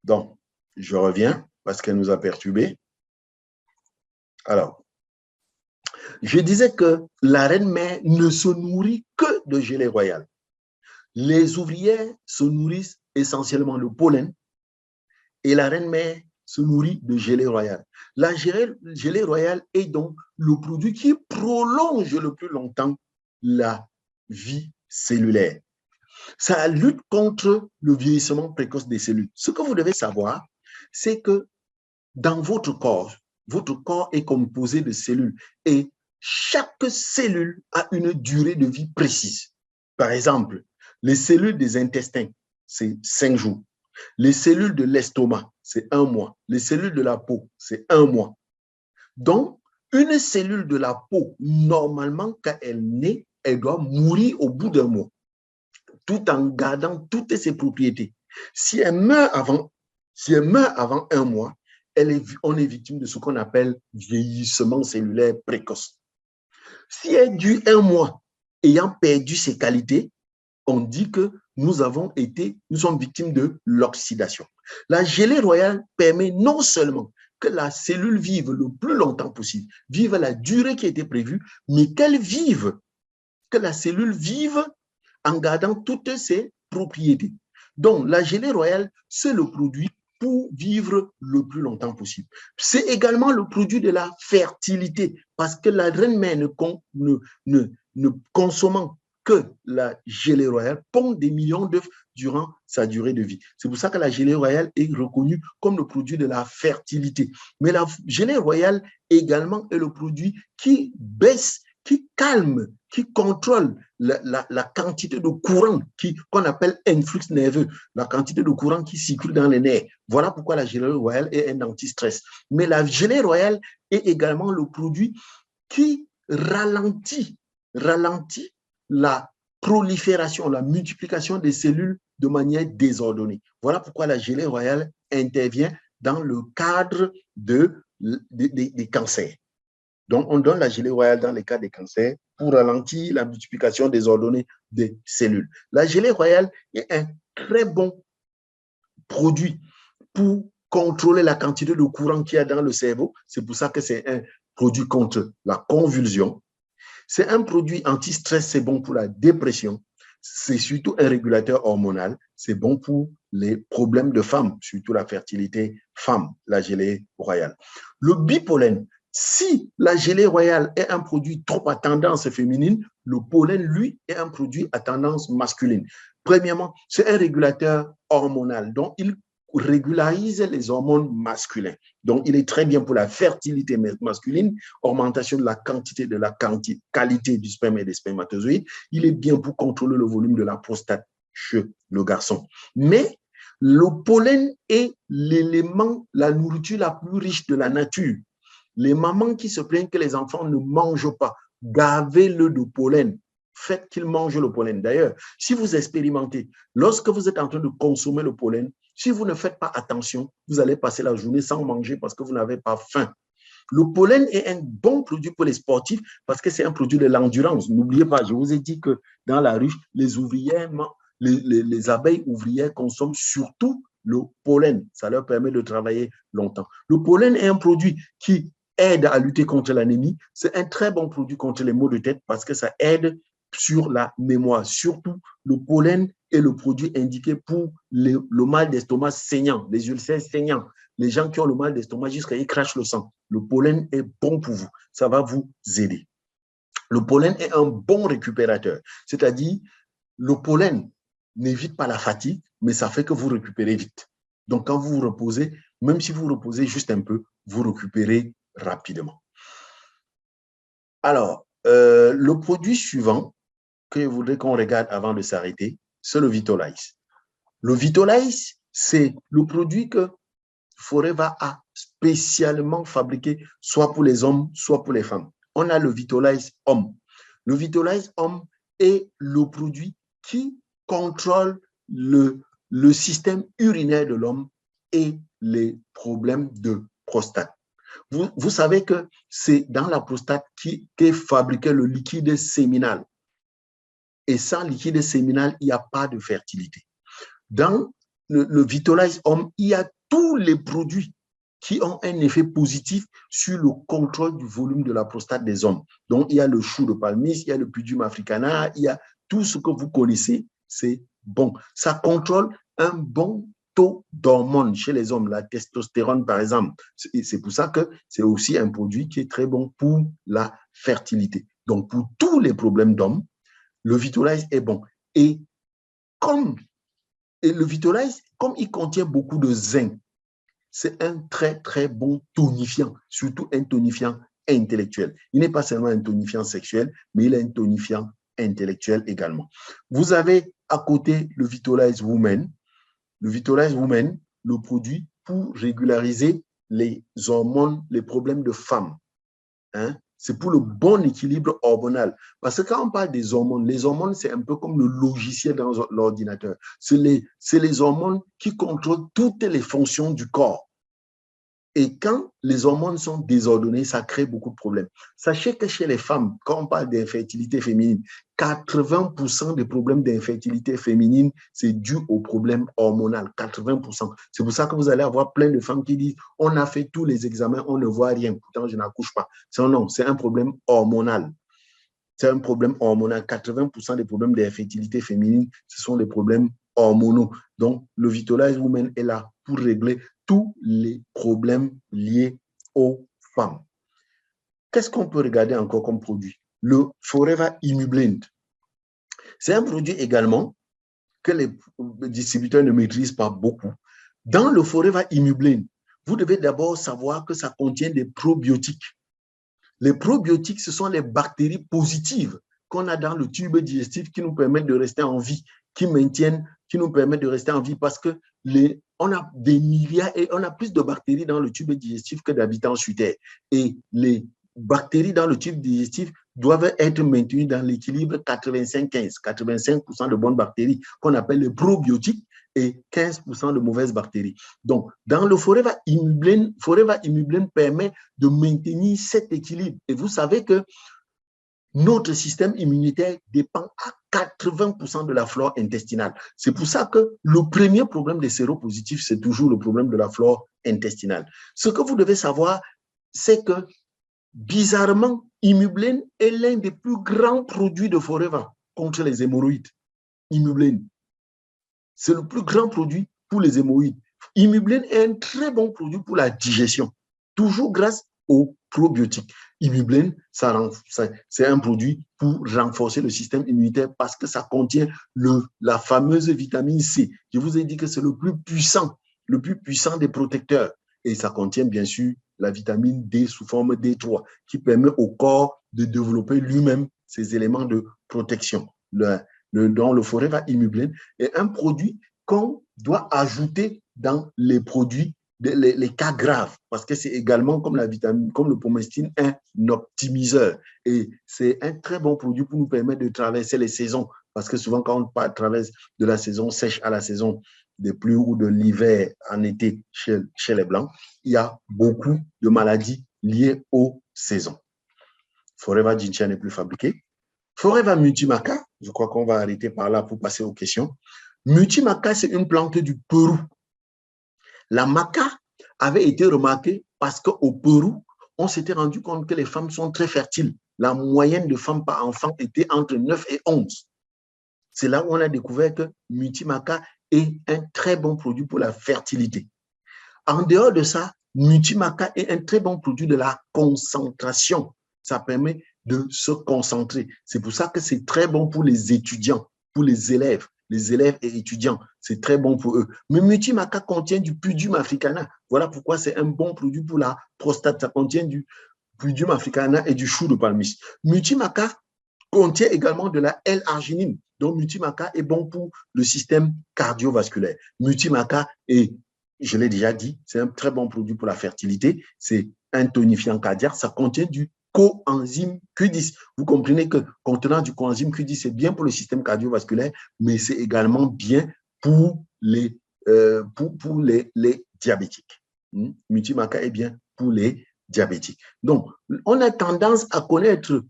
A: Donc, je reviens parce qu'elle nous a perturbés. Alors, je disais que la reine mère ne se nourrit que de gelée royale. Les ouvrières se nourrissent essentiellement de pollen et la reine mère se nourrit de gelée royale. La gelée royale est donc le produit qui prolonge le plus longtemps la vie cellulaire. Ça lutte contre le vieillissement précoce des cellules. Ce que vous devez savoir, c'est que dans votre corps est composé de cellules et chaque cellule a une durée de vie précise. Par exemple, les cellules des intestins, c'est 5 jours. Les cellules de l'estomac, c'est 1 mois. Les cellules de la peau, c'est 1 mois. Donc, une cellule de la peau, normalement, quand elle naît, elle doit mourir au bout d'1 mois, tout en gardant toutes ses propriétés. Si elle meurt avant 1 mois, on est victime de ce qu'on appelle vieillissement cellulaire précoce. Si elle dure 1 mois ayant perdu ses qualités, on dit que nous sommes victimes de l'oxydation. La gelée royale permet non seulement que la cellule vive le plus longtemps possible, vive la durée qui était prévue, mais que la cellule vive en gardant toutes ses propriétés. Donc, la gelée royale, c'est le produit pour vivre le plus longtemps possible. C'est également le produit de la fertilité, parce que la reine mère ne consommant que la gelée royale pond des millions d'œufs durant sa durée de vie. C'est pour ça que la gelée royale est reconnue comme le produit de la fertilité. Mais la gelée royale également est le produit qui baisse, qui calme, qui contrôle la quantité de courant qu'on appelle influx nerveux, la quantité de courant qui circule dans les nerfs. Voilà pourquoi la gelée royale est un anti-stress. Mais la gelée royale est également le produit qui ralentit la prolifération, la multiplication des cellules de manière désordonnée. Voilà pourquoi la gelée royale intervient dans le cadre des cancers. Donc, on donne la gelée royale dans les cas des cancers pour ralentir la multiplication désordonnée des cellules. La gelée royale est un très bon produit pour contrôler la quantité de courant qu'il y a dans le cerveau. C'est pour ça que c'est un produit contre la convulsion. C'est un produit anti-stress, c'est bon pour la dépression. C'est surtout un régulateur hormonal. C'est bon pour les problèmes de femmes, surtout la fertilité femme, la gelée royale. Le bipollen, si la gelée royale est un produit trop à tendance féminine, le pollen, lui, est un produit à tendance masculine. Premièrement, c'est un régulateur hormonal, donc il régularise les hormones masculins. Donc, il est très bien pour la fertilité masculine, augmentation de la quantité, qualité du sperme et des spermatozoïdes. Il est bien pour contrôler le volume de la prostate chez le garçon. Mais le pollen est l'élément, la nourriture la plus riche de la nature. Les mamans qui se plaignent que les enfants ne mangent pas, gavez-le de pollen. Faites qu'ils mangent le pollen. D'ailleurs, si vous expérimentez, lorsque vous êtes en train de consommer le pollen, si vous ne faites pas attention, vous allez passer la journée sans manger parce que vous n'avez pas faim. Le pollen est un bon produit pour les sportifs parce que c'est un produit de l'endurance. N'oubliez pas, je vous ai dit que dans la ruche, les ouvrières, les abeilles ouvrières consomment surtout le pollen. Ça leur permet de travailler longtemps. Le pollen est un produit qui aide à lutter contre l'anémie. C'est un très bon produit contre les maux de tête parce que ça aide sur la mémoire. Surtout, le pollen est le produit indiqué pour le mal d'estomac saignant, les ulcères saignants. Les gens qui ont le mal d'estomac jusqu'à ils crachent le sang. Le pollen est bon pour vous. Ça va vous aider. Le pollen est un bon récupérateur. C'est-à-dire, le pollen n'évite pas la fatigue, mais ça fait que vous récupérez vite. Donc, quand vous vous reposez, même si vous reposez juste un peu, vous récupérez rapidement. Alors, le produit suivant que je voudrais qu'on regarde avant de s'arrêter, c'est le Vitolize. Le Vitolize, c'est le produit que Forever a spécialement fabriqué, soit pour les hommes, soit pour les femmes. On a le Vitolize Homme. Le Vitolize Homme est le produit qui contrôle le système urinaire de l'homme et les problèmes de prostate. Vous savez que c'est dans la prostate qu'est fabriqué le liquide séminal. Et sans liquide séminal, il n'y a pas de fertilité. Dans le Vitolize Homme, il y a tous les produits qui ont un effet positif sur le contrôle du volume de la prostate des hommes. Donc, il y a le chou de palmiste, il y a le Pydium africana, il y a tout ce que vous connaissez, c'est bon. Ça contrôle un bon taux d'hormones chez les hommes, la testostérone par exemple. C'est pour ça que c'est aussi un produit qui est très bon pour la fertilité. Donc, pour tous les problèmes d'hommes, le Vitolize est bon. Et le Vitolize, comme il contient beaucoup de zinc, c'est un très, très bon tonifiant, surtout un tonifiant intellectuel. Il n'est pas seulement un tonifiant sexuel, mais il est un tonifiant intellectuel également. Vous avez à côté le Vitolize Women. Le Vitolize Women, le produit pour régulariser les hormones, les problèmes de femmes. Hein? C'est pour le bon équilibre hormonal. Parce que quand on parle des hormones, les hormones, c'est un peu comme le logiciel dans l'ordinateur. C'est les hormones qui contrôlent toutes les fonctions du corps. Et quand les hormones sont désordonnées, ça crée beaucoup de problèmes. Sachez que chez les femmes, quand on parle d'infertilité féminine, 80% des problèmes d'infertilité féminine, c'est dû au problème hormonal. 80%. C'est pour ça que vous allez avoir plein de femmes qui disent « on a fait tous les examens, on ne voit rien, pourtant je n'accouche pas ». Non, c'est un problème hormonal. C'est un problème hormonal. 80% des problèmes d'infertilité féminine, ce sont des problèmes hormonaux. Donc, le Vitolize Women est là pour régler tous les problèmes liés aux femmes. Qu'est-ce qu'on peut regarder encore comme produit? Le Forever Immublend. C'est un produit également que les distributeurs ne maîtrisent pas beaucoup. Dans le Forever Immublend, vous devez d'abord savoir que ça contient des probiotiques. Les probiotiques, ce sont les bactéries positives qu'on a dans le tube digestif qui nous permettent de rester en vie, qui nous permettent de rester en vie parce que on a des milliards et on a plus de bactéries dans le tube digestif que d'habitants sur Terre. Et les bactéries dans le tube digestif doivent être maintenues dans l'équilibre 85-15, 85% de bonnes bactéries qu'on appelle les probiotiques et 15% de mauvaises bactéries. Donc, dans le Forever Immublend permet de maintenir cet équilibre. Et vous savez que notre système immunitaire dépend à 80% de la flore intestinale. C'est pour ça que le premier problème des séropositifs, c'est toujours le problème de la flore intestinale. Ce que vous devez savoir, c'est que bizarrement, Immublend est l'un des plus grands produits de Forever contre les hémorroïdes. Immublend. C'est le plus grand produit pour les hémorroïdes. Immublend est un très bon produit pour la digestion, toujours grâce aux probiotiques. Immublend, c'est un produit pour renforcer le système immunitaire parce que ça contient la fameuse vitamine C. Je vous ai dit que c'est le plus puissant des protecteurs. Et ça contient bien sûr la vitamine D sous forme D3 qui permet au corps de développer lui-même ces éléments de protection. Dans le Forever Immublend est un produit qu'on doit ajouter dans les produits, les cas graves, parce que c'est également comme la vitamine, comme le Promestine, un optimiseur. Et c'est un très bon produit pour nous permettre de traverser les saisons, parce que souvent quand on traverse de la saison sèche à la saison des pluies ou de l'hiver en été chez les Blancs, il y a beaucoup de maladies liées aux saisons. Forever Jincha n'est plus fabriqué. Forever Multimaca, je crois qu'on va arrêter par là pour passer aux questions. Multimaca, c'est une plante du Pérou. La maca avait été remarquée parce qu'au Pérou, on s'était rendu compte que les femmes sont très fertiles. La moyenne de femmes par enfant était entre 9 et 11. C'est là où on a découvert que Multimaca est un très bon produit pour la fertilité. En dehors de ça, Multimaca est un très bon produit de la concentration. Ça permet de se concentrer. C'est pour ça que c'est très bon pour les étudiants, pour les élèves et étudiants. C'est très bon pour eux. Mais Multimaca contient du Pydium africana. Voilà pourquoi c'est un bon produit pour la prostate. Ça contient du Pydium africana et du chou de palmiste. Multimaca contient également de la L-arginine. Donc, Multimaca est bon pour le système cardiovasculaire. Multimaca est, je l'ai déjà dit, c'est un très bon produit pour la fertilité. C'est un tonifiant cardiaque. Ça contient du coenzyme Q10. Vous comprenez que contenant du coenzyme Q10, c'est bien pour le système cardiovasculaire, mais c'est également bien pour les diabétiques. Multimaca est bien pour les diabétiques. Donc, on a tendance à connaître,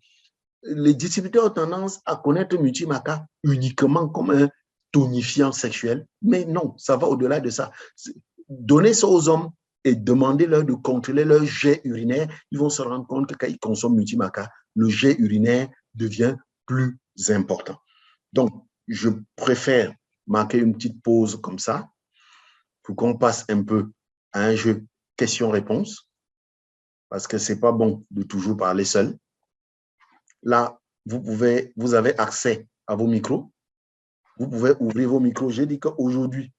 A: les distributeurs ont tendance à connaître Multimaca uniquement comme un tonifiant sexuel, mais non, ça va au-delà de ça. Donner ça aux hommes et demander-leur de contrôler leur jet urinaire, ils vont se rendre compte que quand ils consomment Multimaca, le jet urinaire devient plus important. Donc, je préfère marquer une petite pause comme ça pour qu'on passe un peu à un jeu questions-réponses, parce que ce n'est pas bon de toujours parler seul. Là, vous avez accès à vos micros. Vous pouvez ouvrir vos micros. J'ai dit qu'aujourd'hui,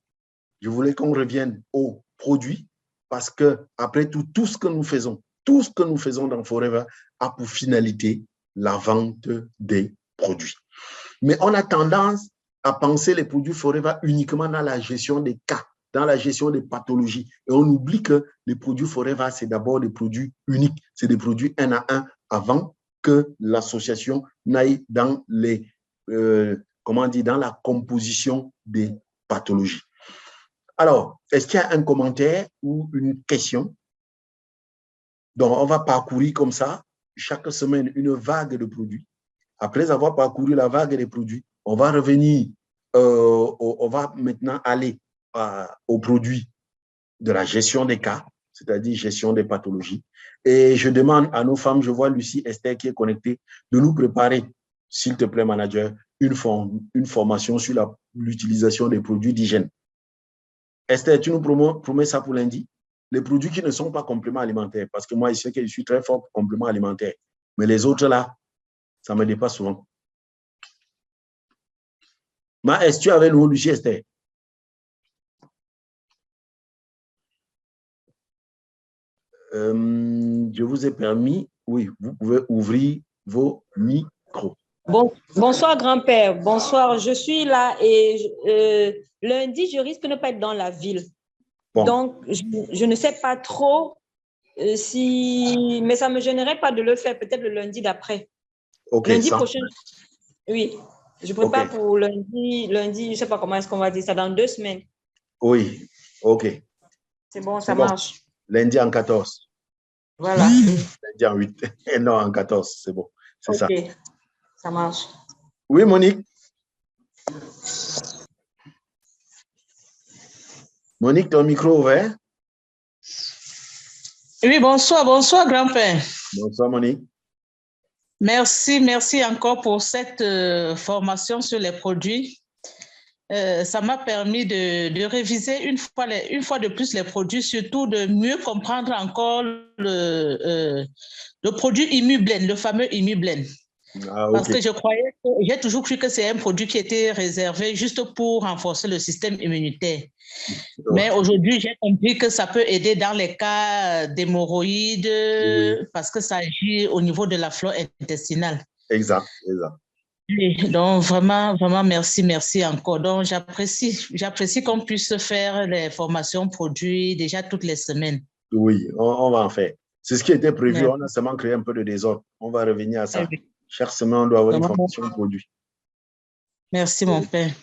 A: je voulais qu'on revienne aux produits parce que, après tout ce que nous faisons dans Forever a pour finalité la vente des produits. Mais on a tendance à penser les produits Forever uniquement dans la gestion des cas, dans la gestion des pathologies. Et on oublie que les produits Forever, c'est d'abord des produits uniques. C'est des produits un à un avant que l'association n'aille dans dans la composition des pathologies. Alors, est-ce qu'il y a un commentaire ou une question? Donc, on va parcourir comme ça, chaque semaine, une vague de produits. Après avoir parcouru la vague des produits, on va revenir, on va maintenant aller aux produits de la gestion des cas, c'est-à-dire gestion des pathologies. Et je demande à nos femmes, je vois Lucie Esther qui est connectée, de nous préparer, s'il te plaît, manager, une formation sur l'utilisation des produits d'hygiène. Esther, tu nous promets ça pour lundi? Les produits qui ne sont pas compléments alimentaires, parce que moi, je sais que je suis très fort pour compléments alimentaires, mais les autres là, ça me dépasse souvent. Ma, est-ce que tu avais le mot Lucie Esther? Je vous ai permis, oui, vous pouvez ouvrir vos micros.
B: Bonsoir, grand-père. Bonsoir, je suis là et lundi, je risque de ne pas être dans la ville. Bon. Donc, je ne sais pas trop si... Mais ça ne me gênerait pas de le faire peut-être le lundi d'après.
A: Okay,
B: lundi prochain, oui. Je prépare pour lundi, je ne sais pas comment est-ce qu'on va dire ça, dans 2 semaines.
A: Oui, ok.
B: C'est bon, ça marche.
A: Lundi en 14.
B: Voilà.
A: Lundi en 8. Non, en 14, c'est bon. C'est ça.
B: Ok, ça marche.
A: Oui, Monique. Monique, ton micro ouvert?
C: Oui, bonsoir grand-père.
A: Bonsoir Monique.
C: Merci encore pour cette formation sur les produits. Ça m'a permis de réviser une fois de plus les produits, surtout de mieux comprendre encore le produit Immublend, le fameux Immublend. Ah, okay. Parce que j'ai toujours cru que c'est un produit qui était réservé juste pour renforcer le système immunitaire. Mais aujourd'hui, j'ai compris que ça peut aider dans les cas d'hémorroïdes parce que ça agit au niveau de la flore intestinale.
A: Exact.
C: Donc, vraiment, merci encore. Donc, j'apprécie qu'on puisse faire les formations produits déjà toutes les semaines.
A: Oui, on va en faire. C'est ce qui était prévu. Merci. On a seulement créé un peu de désordre. On va revenir à ça. Oui. Chaque semaine, on doit avoir une formation produit.
C: Merci, mon père.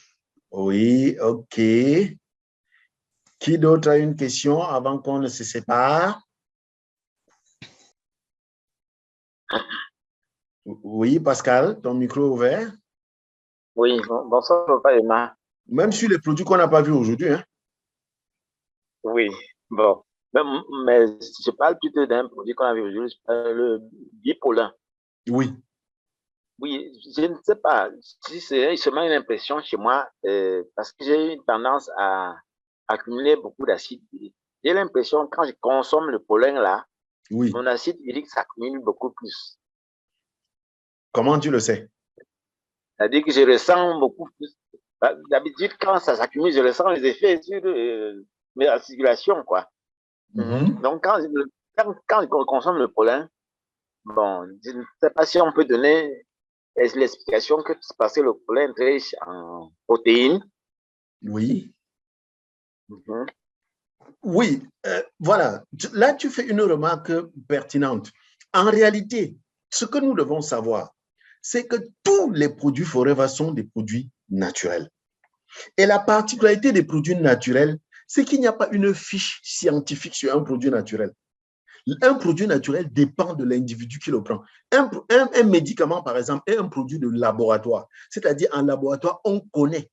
A: Oui, OK. Qui d'autre a une question avant qu'on ne se sépare? Oui, Pascal, ton micro est ouvert.
D: Oui, bonsoir, Papa Emma.
A: Même sur les produits qu'on n'a pas vus aujourd'hui. Hein?
D: Oui, bon. Mais je parle plutôt d'un produit qu'on a vu aujourd'hui, le bipolin.
A: Oui.
D: Oui, je ne sais pas si c'est seulement une impression chez moi, parce que j'ai une tendance à accumuler beaucoup d'acide urique. J'ai l'impression que quand je consomme le pollen là,
A: Oui.
D: mon acide urique s'accumule beaucoup plus.
A: Comment tu le sais?
D: C'est-à-dire que je ressens beaucoup plus. D'habitude, quand ça s'accumule, je ressens les effets sur la circulation, quoi. Donc, quand je consomme le pollen, bon, je ne sais pas si on peut donner l'explication que c'est parce que le pollen est riche en protéines.
A: Oui. Oui, voilà. Là, tu fais une remarque pertinente. En réalité, ce que nous devons savoir, c'est que tous les produits Forever sont des produits naturels. Et la particularité des produits naturels, c'est qu'il n'y a pas une fiche scientifique sur un produit naturel. Un produit naturel dépend de l'individu qui le prend. Un médicament, par exemple, est un produit de laboratoire. C'est-à-dire, en laboratoire, on connaît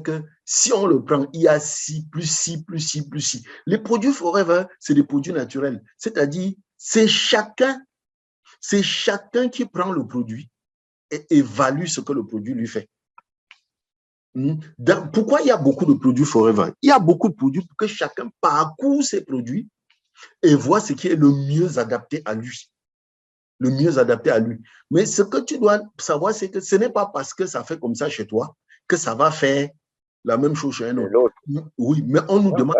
A: que si on le prend, il y a ci, plus ci, plus ci, plus ci. Les produits Forever, c'est des produits naturels. C'est-à-dire, c'est chacun qui prend le produit et évalue ce que le produit lui fait. Pourquoi il y a beaucoup de produits Forever? Il y a beaucoup de produits pour que chacun parcourt ses produits et voit ce qui est le mieux adapté à lui. Le mieux adapté à lui. Mais ce que tu dois savoir, c'est que ce n'est pas parce que ça fait comme ça chez toi que ça va faire la même chose chez un autre. Oui, mais on nous demande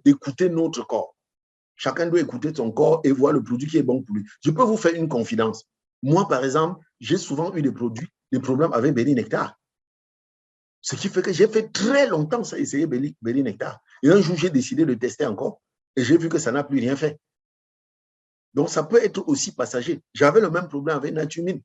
A: d'écouter notre corps. Chacun doit écouter son corps et voir le produit qui est bon pour lui. Je peux vous faire une confidence. Moi, par exemple, j'ai souvent eu des problèmes avec Berry Nectar. Ce qui fait que j'ai fait très longtemps ça, essayer Berry Nectar. Et un jour, j'ai décidé de tester encore. Et j'ai vu que ça n'a plus rien fait. Donc, ça peut être aussi passager. J'avais le même problème avec Natumine.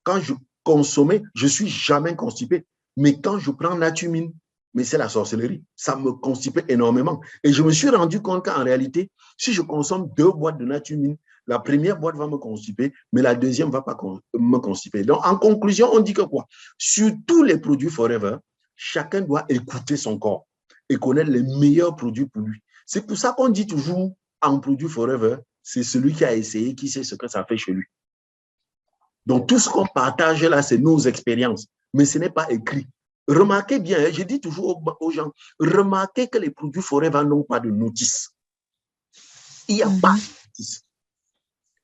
A: Quand je consommais, je ne suis jamais constipé. Mais quand je prends Natumine, mais c'est la sorcellerie. Ça me constipait énormément. Et je me suis rendu compte qu'en réalité, si je consomme 2 boîtes de Natumine, la première boîte va me constiper, mais la deuxième ne va pas me constiper. Donc, en conclusion, on dit que quoi? Sur tous les produits Forever, chacun doit écouter son corps et connaître les meilleurs produits pour lui. C'est pour ça qu'on dit toujours en produit Forever, c'est celui qui a essayé, qui sait ce que ça fait chez lui. Donc, tout ce qu'on partage là, c'est nos expériences, mais ce n'est pas écrit. Remarquez bien, je dis toujours aux gens, remarquez que les produits Forever n'ont pas de notice. Il n'y a pas de notice.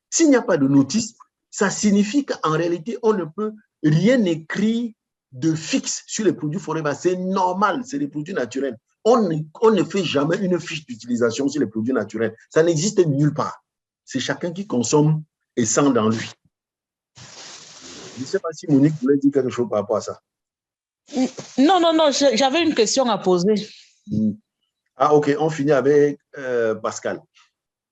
A: S'il n'y a pas de notice, ça signifie qu'en réalité, on ne peut rien écrire de fixe sur les produits Forever. C'est normal, c'est des produits naturels. On ne fait jamais une fiche d'utilisation sur les produits naturels. Ça n'existe nulle part. C'est chacun qui consomme et sent dans lui. Je ne sais pas si Monique voulait dire quelque chose par rapport à ça.
C: Non, j'avais une question à poser.
A: Ah, ok, on finit avec Pascal.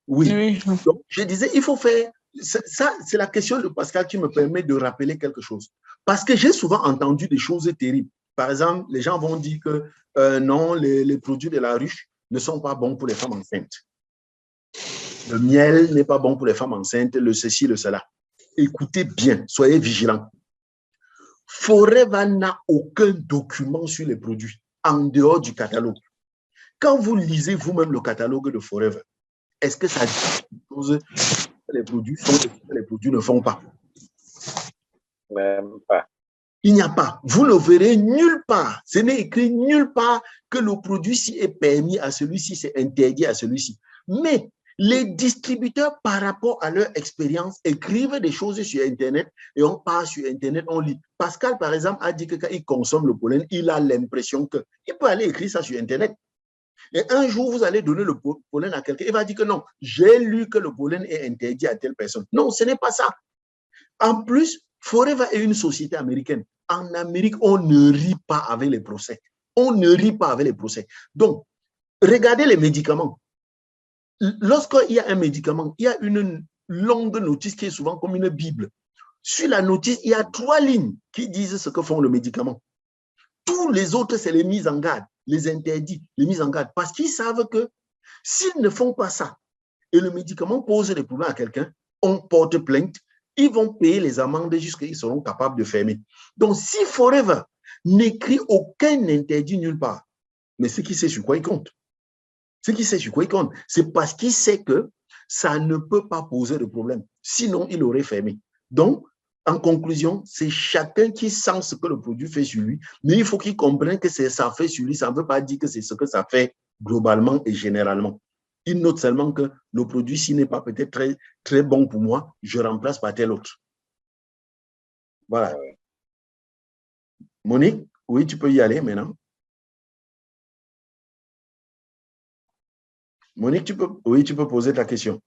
A: Oui. Donc, je disais, il faut faire... Ça, c'est la question de Pascal qui me permet de rappeler quelque chose. Parce que j'ai souvent entendu des choses terribles. Par exemple, les gens vont dire que non, les produits de la ruche ne sont pas bons pour les femmes enceintes. Le miel n'est pas bon pour les femmes enceintes, le ceci, le cela. Écoutez bien, soyez vigilants. Forever n'a aucun document sur les produits en dehors du catalogue. Quand vous lisez vous-même le catalogue de Forever, est-ce que ça dit quelque chose que les produits font et que les produits ne font pas?
D: Même pas.
A: Il n'y a pas. Vous ne verrez nulle part. Ce n'est écrit nulle part que le produit-ci est permis à celui-ci, c'est interdit à celui-ci. Mais les distributeurs, par rapport à leur expérience, écrivent des choses sur Internet et on part sur Internet, on lit. Pascal, par exemple, a dit que quand il consomme le pollen, il a l'impression qu'il peut aller écrire ça sur Internet. Et un jour, vous allez donner le pollen à quelqu'un, il va dire que non, j'ai lu que le pollen est interdit à telle personne. Non, ce n'est pas ça. En plus, Forever est une société américaine. En Amérique, on ne rit pas avec les procès. On ne rit pas avec les procès. Donc, regardez les médicaments. Lorsqu'il y a un médicament, il y a une longue notice qui est souvent comme une Bible. Sur la notice, il y a 3 lignes qui disent ce que font le médicament. Tous les autres, c'est les mises en garde, les interdits, les mises en garde. Parce qu'ils savent que s'ils ne font pas ça et le médicament pose des problèmes à quelqu'un, on porte plainte Ils vont payer les amendes jusqu'à ce qu'ils seront capables de fermer. Donc, si Forever n'écrit aucun interdit nulle part, mais c'est qui sait sur quoi il compte. C'est qui sait sur quoi il compte. C'est parce qu'il sait que ça ne peut pas poser de problème. Sinon, il aurait fermé. Donc, en conclusion, c'est chacun qui sent ce que le produit fait sur lui, mais il faut qu'il comprenne que ça fait sur lui. Ça ne veut pas dire que c'est ce que ça fait globalement et généralement. Il note seulement que le produit, s'il n'est pas peut-être très, très bon pour moi, je remplace par tel autre. Voilà. Monique, oui, tu peux y aller maintenant. Monique, tu peux poser ta question.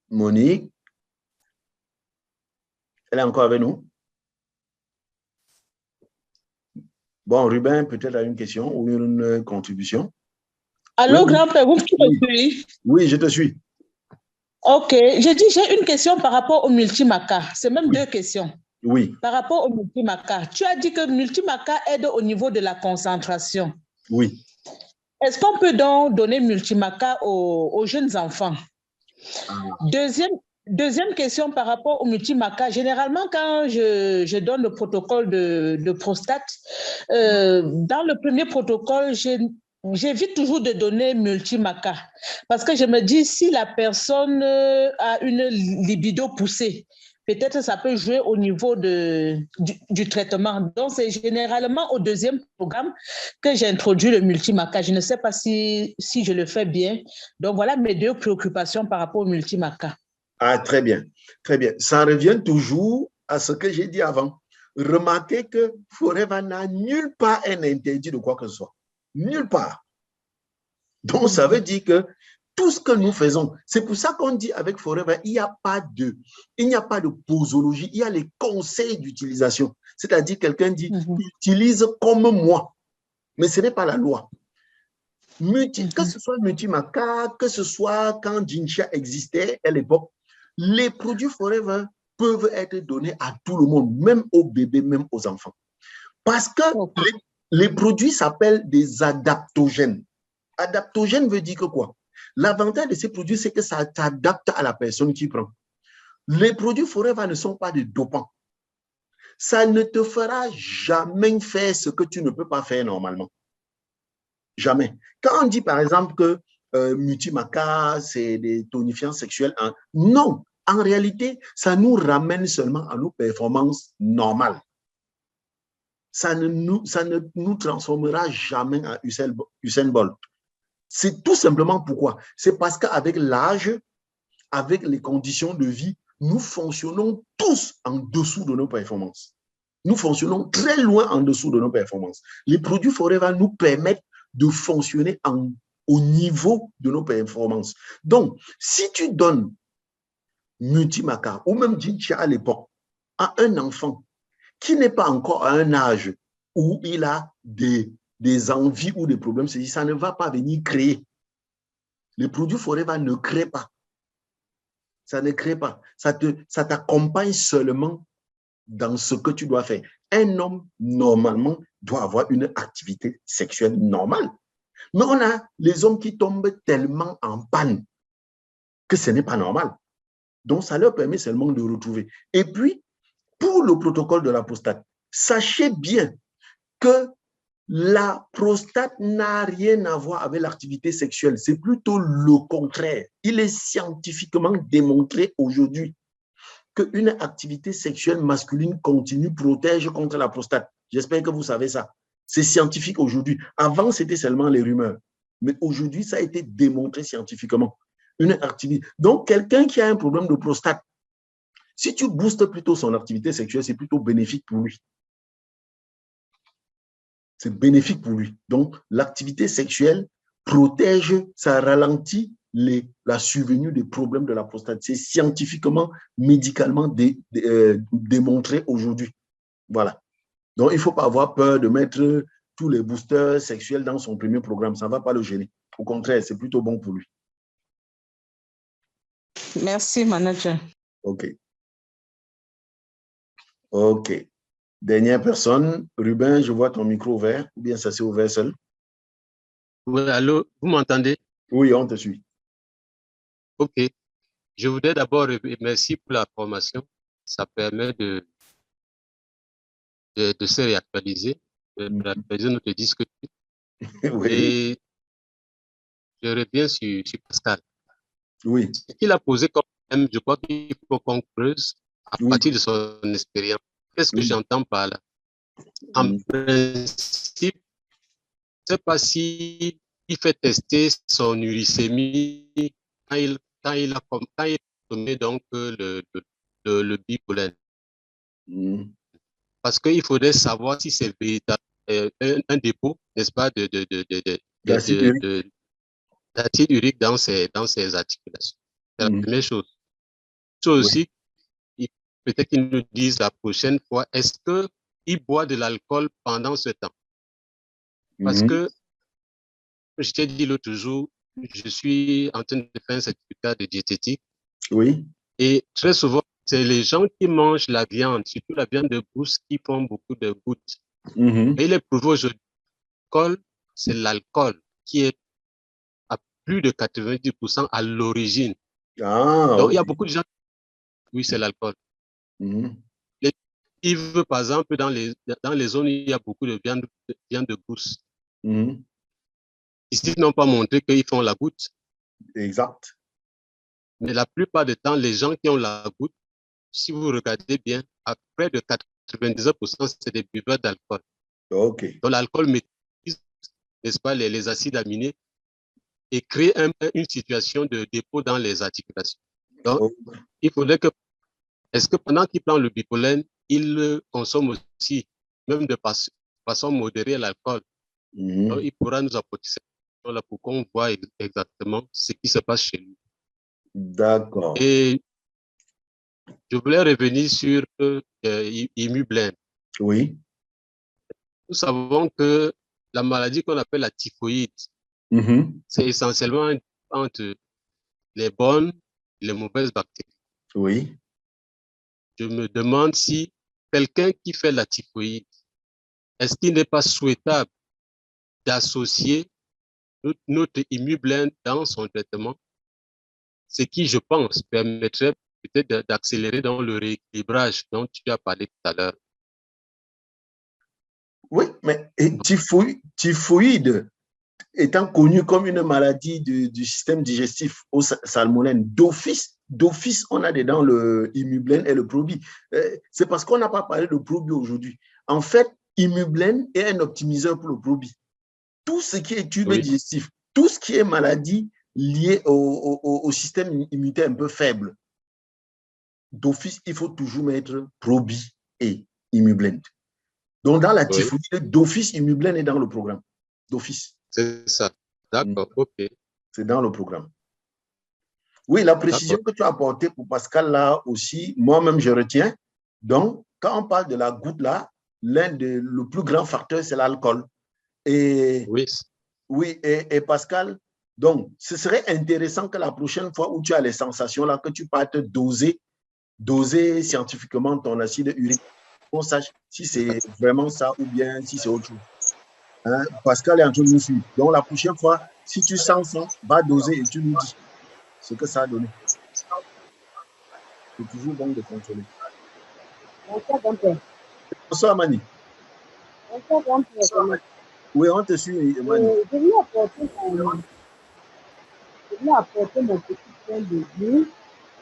A: Monique, elle est encore avec nous? Bon, Ruben, peut-être a une question ou une contribution.
C: Allô,
A: oui,
C: grand-père, vous me suivez?
A: Oui, je te suis.
C: Ok, j'ai une question par rapport au multimaca. C'est même deux questions.
A: Oui.
C: Par rapport au multimaca, tu as dit que multimaca aide au niveau de la concentration.
A: Oui.
C: Est-ce qu'on peut donc donner multimaca aux jeunes enfants? Deuxième question par rapport au multimaca. Généralement, quand je donne le protocole de prostate, dans le premier protocole, j'évite toujours de donner multimaca parce que je me dis, si la personne a une libido poussée, peut-être ça peut jouer au niveau du traitement. Donc, c'est généralement au deuxième programme que j'introduis le multimaca. Je ne sais pas si je le fais bien. Donc, voilà mes deux préoccupations par rapport au multimaca.
A: Ah, très bien, très bien. Ça revient toujours à ce que j'ai dit avant. Remarquez que Forever n'a nulle part un interdit de quoi que ce soit. Nulle part. Donc, ça veut dire que tout ce que nous faisons, c'est pour ça qu'on dit avec Forever, il n'y a pas de posologie, il y a les conseils d'utilisation. C'est-à-dire, quelqu'un dit, utilise comme moi. Mais ce n'est pas la loi. Que ce soit Multimaca, que ce soit quand Jincha existait à l'époque, les produits Forever peuvent être donnés à tout le monde, même aux bébés, même aux enfants. Parce que les produits s'appellent des adaptogènes. Adaptogène veut dire que quoi? L'avantage de ces produits, c'est que ça s'adapte à la personne qui prend. Les produits Forever ne sont pas des dopants. Ça ne te fera jamais faire ce que tu ne peux pas faire normalement. Jamais. Quand on dit par exemple que Multimaca, c'est des tonifiants sexuels, non. En réalité, ça nous ramène seulement à nos performances normales. Ça ne nous transformera jamais en Usain Bolt. C'est tout simplement pourquoi. C'est parce qu'avec l'âge, avec les conditions de vie, nous fonctionnons tous en dessous de nos performances. Nous fonctionnons très loin en dessous de nos performances. Les produits Forever nous permettent de fonctionner au niveau de nos performances. Donc, si tu donnes Multimaca ou même Jincha à l'époque à un enfant qui n'est pas encore à un âge où il a des envies ou des problèmes, ça ne va pas venir créer. Les produits Forever ne créent pas. Ça ne crée pas. Ça t'accompagne seulement dans ce que tu dois faire. Un homme, normalement, doit avoir une activité sexuelle normale. Mais on a les hommes qui tombent tellement en panne que ce n'est pas normal. Donc, ça leur permet seulement de retrouver. Et puis, pour le protocole de la prostate, sachez bien que la prostate n'a rien à voir avec l'activité sexuelle. C'est plutôt le contraire. Il est scientifiquement démontré aujourd'hui qu'une activité sexuelle masculine continue protège contre la prostate. J'espère que vous savez ça. C'est scientifique aujourd'hui. Avant, c'était seulement les rumeurs. Mais aujourd'hui, ça a été démontré scientifiquement. Une activité. Donc, quelqu'un qui a un problème de prostate, si tu boostes plutôt son activité sexuelle, c'est plutôt bénéfique pour lui. C'est bénéfique pour lui. Donc, l'activité sexuelle protège, ça ralentit la survenue des problèmes de la prostate. C'est scientifiquement, médicalement démontré aujourd'hui. Voilà. Donc, il ne faut pas avoir peur de mettre tous les boosters sexuels dans son premier programme. Ça ne va pas le gêner. Au contraire, c'est plutôt bon pour lui.
C: Merci, manager.
A: OK. OK. Dernière personne, Ruben, je vois ton micro ouvert, ou bien ça s'est ouvert seul?
E: Oui, allô, vous m'entendez?
A: Oui, on te suit.
E: OK. Je voudrais d'abord remercier pour la formation. Ça permet de se réactualiser, de réactualiser notre discussion.
A: Oui.
E: Et je reviens sur Pascal.
A: Oui.
E: Ce qu'il a posé comme thème, je crois qu'il faut qu'on creuse à partir de son expérience. Qu'est-ce que j'entends par là? En principe, je ne sais pas si il fait tester son uricémie quand il a consommé donc le bipolène. Parce qu'il faudrait savoir si c'est véritable un dépôt, n'est-ce pas, d'acide urique dans ses articulations. C'est la première chose. Chose aussi, peut-être qu'ils nous disent la prochaine fois, est-ce qu'il boit de l'alcool pendant ce temps? Parce que, je t'ai dit l'autre jour, je suis en train de faire un certificat de diététique.
A: Oui.
E: Et très souvent, c'est les gens qui mangent la viande, surtout la viande de brousse, qui font beaucoup de gouttes. Et il est prouvé aujourd'hui, c'est l'alcool qui est à plus de 90% à l'origine. Donc, il y a beaucoup de gens, oui, c'est l'alcool. Les vivent, par exemple, dans les zones où il y a beaucoup de viande de brousse. Ici, ils n'ont pas montré qu'ils font la goutte.
A: Exact.
E: Mais la plupart du temps, les gens qui ont la goutte, si vous regardez bien, à près de 99%, c'est des buveurs d'alcool.
A: OK.
E: Donc, l'alcool maîtrise, n'est-ce pas, les acides aminés et crée une situation de dépôt dans les articulations. Donc, il faudrait que, est-ce que pendant qu'il prend le bipolène, il consomme aussi, même de façon modérée, l'alcool? Donc, il pourra nous apporter cette question-là pour qu'on voit exactement ce qui se passe chez lui.
A: D'accord.
E: Et je voulais revenir sur Imublène.
A: Oui.
E: Nous savons que la maladie qu'on appelle la typhoïde, c'est essentiellement entre les bonnes et les mauvaises bactéries.
A: Oui.
E: Je me demande si quelqu'un qui fait la typhoïde, est-ce qu'il n'est pas souhaitable d'associer notre Imublène dans son traitement, ce qui, je pense, permettrait peut-être d'accélérer dans le rééquilibrage dont tu as parlé tout à l'heure.
A: Oui, mais typhoïde étant connu comme une maladie du système digestif au salmonelle, d'office, on a dedans le Imublène et le Probi. C'est parce qu'on n'a pas parlé de Probi aujourd'hui. En fait, Imublène est un optimiseur pour le Probi. Tout ce qui est tube digestif, tout ce qui est maladie liée au système immunitaire un peu faible, d'office, il faut toujours mettre Probi et Imublène. Donc, dans la typhoïde, d'office, Imublène est dans le programme. D'office.
E: C'est ça. D'accord, OK.
A: C'est dans le programme. Oui, la précision que tu as apportée pour Pascal, là aussi, moi-même, je retiens. Donc, quand on parle de la goutte, là, le plus grand facteur, c'est l'alcool. Et, oui, et Pascal, donc, ce serait intéressant que la prochaine fois où tu as les sensations, là, que tu partes doser scientifiquement ton acide urique. On sache si c'est vraiment ça ou bien si c'est autre chose. Hein? Pascal est en train de nous suivre. Donc, la prochaine fois, si tu sens ça, va doser et tu nous dis ce que ça a donné. C'est toujours bon de contrôler.
F: Bonsoir, grand-père.
A: Bonsoir, Mani.
F: Bonsoir, grand-père.
A: Oui, on te suit, Mani.
F: Je viens apporter mon petit point de vue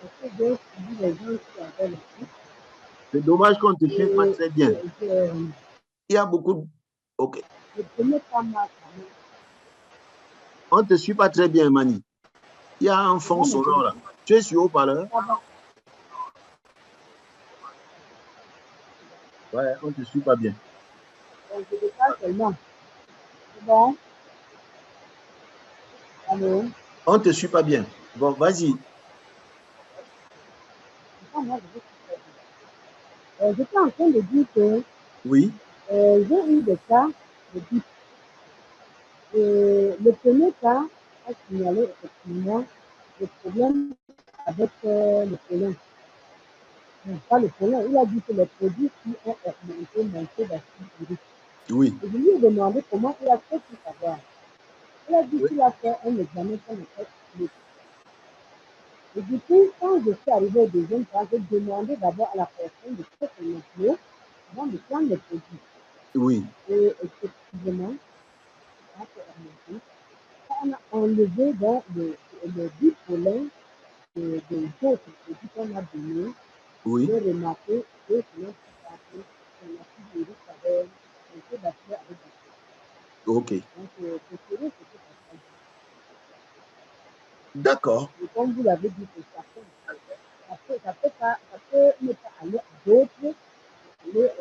F: parce que j'ai suivi les gens qui avaient le truc.
A: C'est dommage qu'on ne te suive pas très bien. Il y a beaucoup de... OK.
F: Je connais pas mal quand même.
A: On ne te suit pas très bien, Mani. Il y a un fond sonore là. Tu es sur haut-parleur? Ouais, on ne te suit pas bien.
F: Donc, je décale seulement. C'est bon? Allô?
A: On ne te suit pas bien. Bon, vas-y.
F: J'étais en train de dire que
A: oui.
F: J'ai eu des cas de bip. Le premier cas a signalé effectivement le problème avec le pollen. Non, pas le pollen, il a dit que les produits qui ont augmenté mon taux d'acide urique.
A: Oui.
F: Et je lui ai demandé comment il a fait pour savoir. Il a dit qu'il a fait un examen qu'on appelle le Et du coup, quand je suis arrivée au deuxième cas, j'ai demandé d'abord à la personne de faire son emploi avant de prendre les produits.
A: Oui.
F: Et effectivement, on a enlevé donc le bipolin des autres produits qu'on a donnés.
A: Oui.
F: J'ai remarqué que notre santé, on a plus de risque avec un peu d'accès avec des.
A: Ok.
F: Donc, c'est sérieux, c'est tout ça.
A: D'accord.
F: Et comme vous l'avez dit, c'est ça peut ne pas aller à d'autres, aller à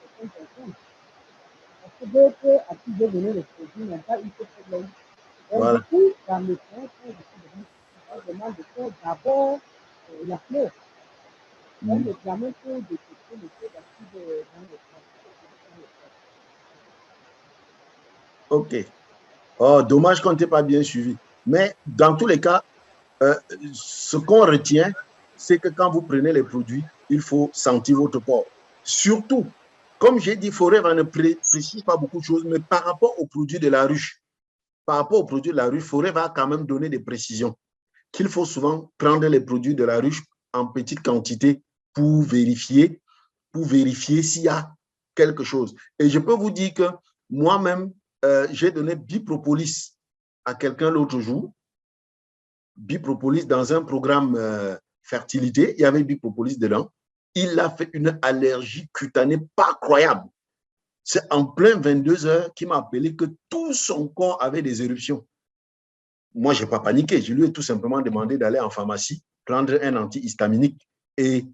F: certaines personnes. Parce que d'autres à qui j'ai donné les produits n'ont pas eu ce problème. Donc,
A: voilà.
F: Du coup, ça me prend quand je demande de faire d'abord la fleur. Donc, l'examen pour détecter le taux d'acide dans le corps.
A: Ok. Oh, dommage qu'on ne t'ait pas bien suivi. Mais dans tous les cas, ce qu'on retient, c'est que quand vous prenez les produits, il faut sentir votre corps. Surtout, comme j'ai dit, Forever ne précise pas beaucoup de choses, mais par rapport aux produits de la ruche, Forever va quand même donner des précisions. Qu'il faut souvent prendre les produits de la ruche en petite quantité pour vérifier s'il y a quelque chose. Et je peux vous dire que moi-même, j'ai donné Bipropolis à quelqu'un l'autre jour. Bipropolis dans un programme fertilité, il y avait Bipropolis dedans. Il a fait une allergie cutanée pas croyable. C'est en plein 22 heures qu'il m'a appelé que tout son corps avait des éruptions. Moi, je n'ai pas paniqué. Je lui ai tout simplement demandé d'aller en pharmacie, prendre un antihistaminique et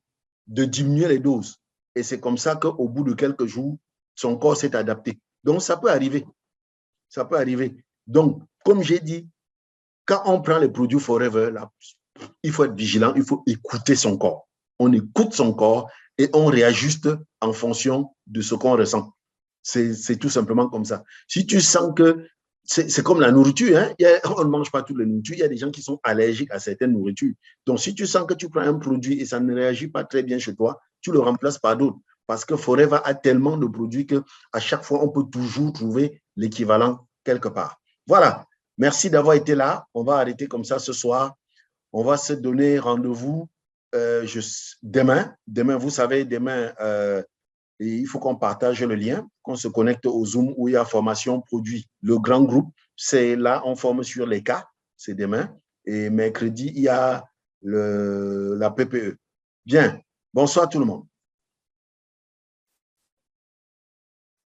A: de diminuer les doses. Et c'est comme ça qu'au bout de quelques jours, son corps s'est adapté. Donc, ça peut arriver. Ça peut arriver. Donc, comme j'ai dit, quand on prend les produits Forever, là, il faut être vigilant, il faut écouter son corps. On écoute son corps et on réajuste en fonction de ce qu'on ressent. C'est tout simplement comme ça. Si tu sens que c'est comme la nourriture, hein? On ne mange pas toutes les nourritures. Il y a des gens qui sont allergiques à certaines nourritures. Donc, si tu sens que tu prends un produit et ça ne réagit pas très bien chez toi, tu le remplaces par d'autres. Parce que Forever a tellement de produits qu'à chaque fois, on peut toujours trouver l'équivalent quelque part. Voilà. Merci d'avoir été là. On va arrêter comme ça ce soir. On va se donner rendez-vous demain. Demain, vous savez, demain, et il faut qu'on partage le lien, qu'on se connecte au Zoom où il y a formation produit. Le grand groupe, c'est là, on forme sur les cas, c'est demain. Et mercredi, il y a la PPE. Bien, bonsoir tout le monde.